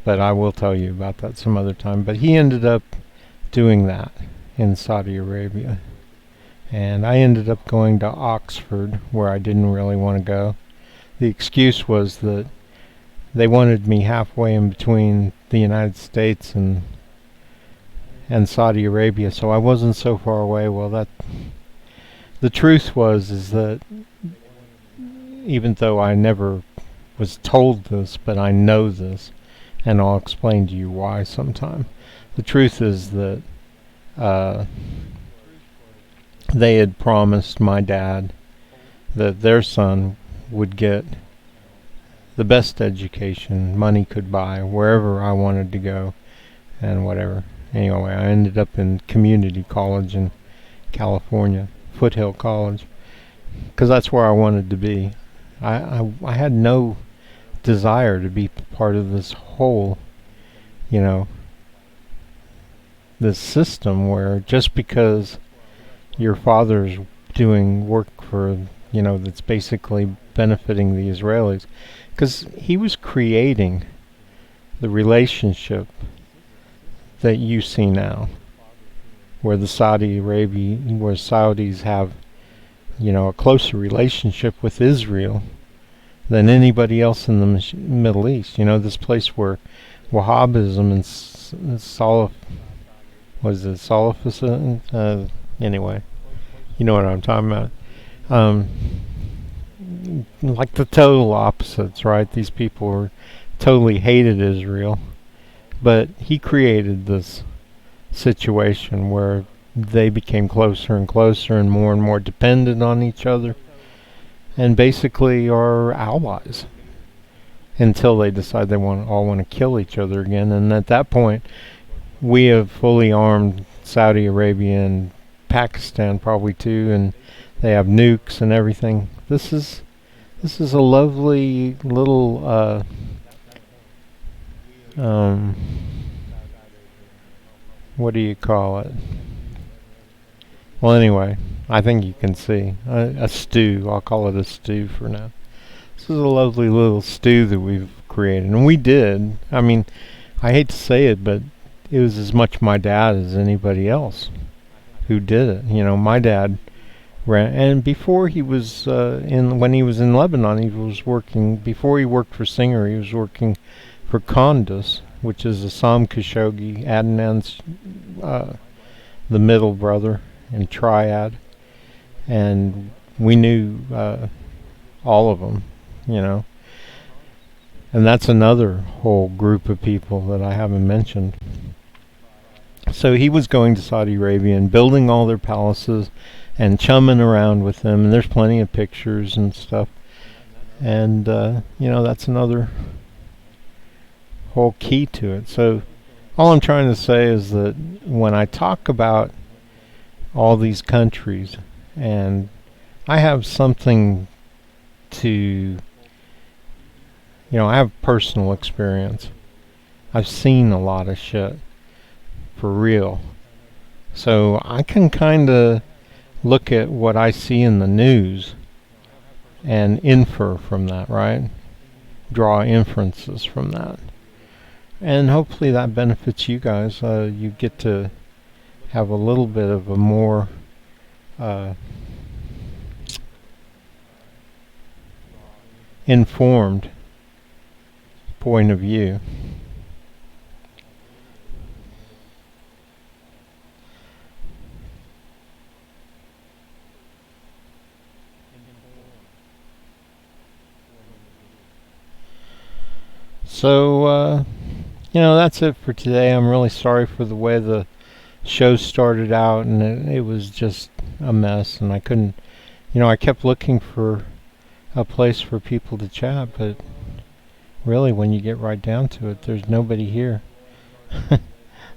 I will tell you about that some other time. But he ended up doing that in Saudi Arabia. And I ended up going to Oxford, where I didn't really want to go. The excuse was that they wanted me halfway in between the United States and Saudi Arabia, so I wasn't so far away. Well, the truth is that even though I never was told this, but I know this, and I'll explain to you why sometime. The truth is that they had promised my dad that their son would get the best education money could buy wherever I wanted to go and whatever. Anyway, I ended up in community college in California, Foothill College, because that's where I wanted to be. I had no desire to be part of this whole, this system where just because your father's doing work for, that's basically benefiting the Israelis, because he was creating the relationship that you see now, where the where Saudis have, a closer relationship with Israel than anybody else in the Middle East. This place where Wahhabism and Salafism, anyway, you know what I'm talking about. Like the total opposites, right? These people totally hated Israel, but he created this situation where they became closer and closer and more dependent on each other, and basically are allies. until they decide they all want to kill each other again. And at that point, we have fully armed Saudi Arabia and Pakistan probably too, and they have nukes and everything. This is a lovely little what do you call it? Well, anyway, I think you can see a stew. I'll call it a stew for now. This is a lovely little stew that we've created, and we did. I mean, I hate to say it, but it was as much my dad as anybody else who did it. You know, my dad ran, and before he was when he was in Lebanon, he was working. Before he worked for Singer, he was working for Qandas, which is Assam Khashoggi, Adnan's the middle brother in Triad, and we knew all of them, you know. And that's another whole group of people that I haven't mentioned. So he was going to Saudi Arabia and building all their palaces and chumming around with them, and there's plenty of pictures and stuff. And you know, that's another whole key to it. So all I'm trying to say is that when I talk about all these countries, and I have something to, you know, I have personal experience. I've seen a lot of shit for real. So I can kind of look at what I see in the news and infer from that, right? Draw inferences from that. And hopefully that benefits you guys. You get to have a little bit of a more informed point of view. So, you know, that's it for today. I'm really sorry for the way the show started out, and it was just a mess, and I couldn't, you know, I kept looking for a place for people to chat, but really when you get right down to it, there's nobody here.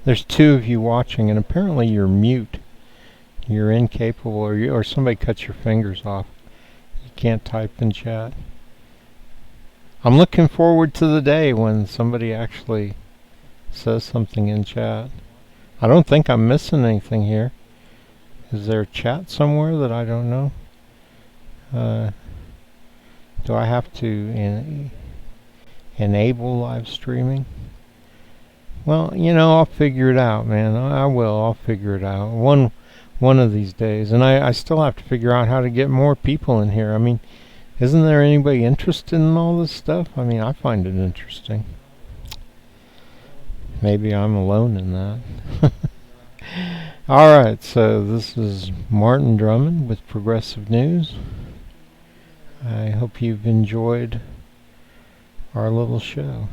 There's 2 of you watching, and apparently you're mute. You're incapable, or somebody cut your fingers off. You can't type in chat. I'm looking forward to the day when somebody actually says something in chat. I don't think I'm missing anything here. Is there a chat somewhere that I don't know? Do I have to enable live streaming? Well, you know, I'll figure it out, man. I will. I'll figure it out. One of these days. And I still have to figure out how to get more people in here. I mean, isn't there anybody interested in all this stuff? I mean, I find it interesting. Maybe I'm alone in that. Alright, so this is Martin Drummond with Progressive News. I hope you've enjoyed our little show.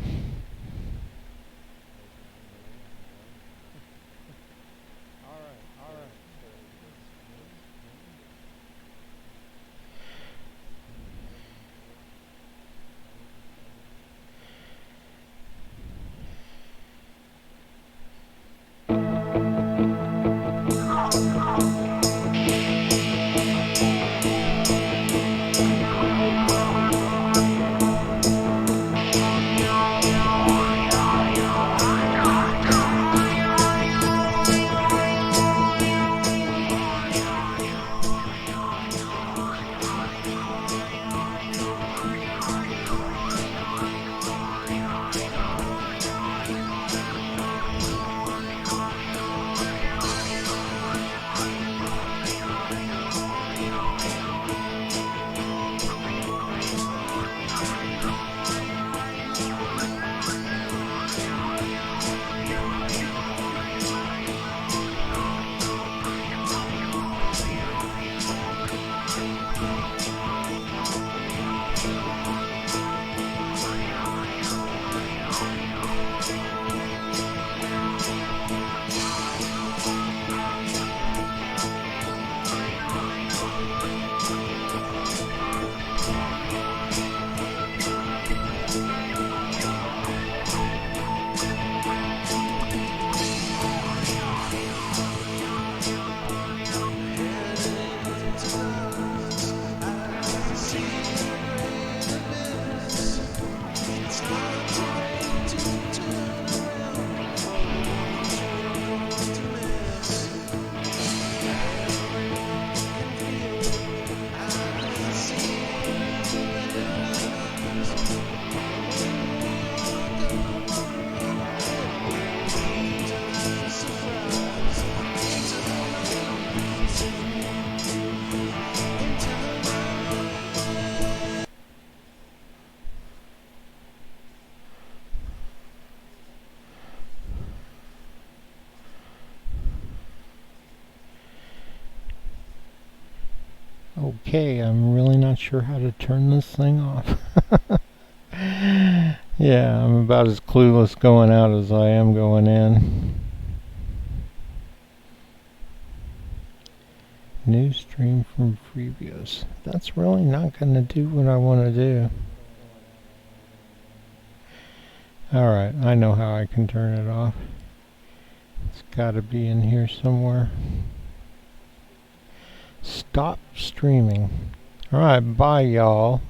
Okay, I'm really not sure how to turn this thing off. Yeah, I'm about as clueless going out as I am going in. New stream from previous. That's really not going to do what I want to do. Alright, I know how I can turn it off. It's got to be in here somewhere. Stop streaming. Alright, bye y'all.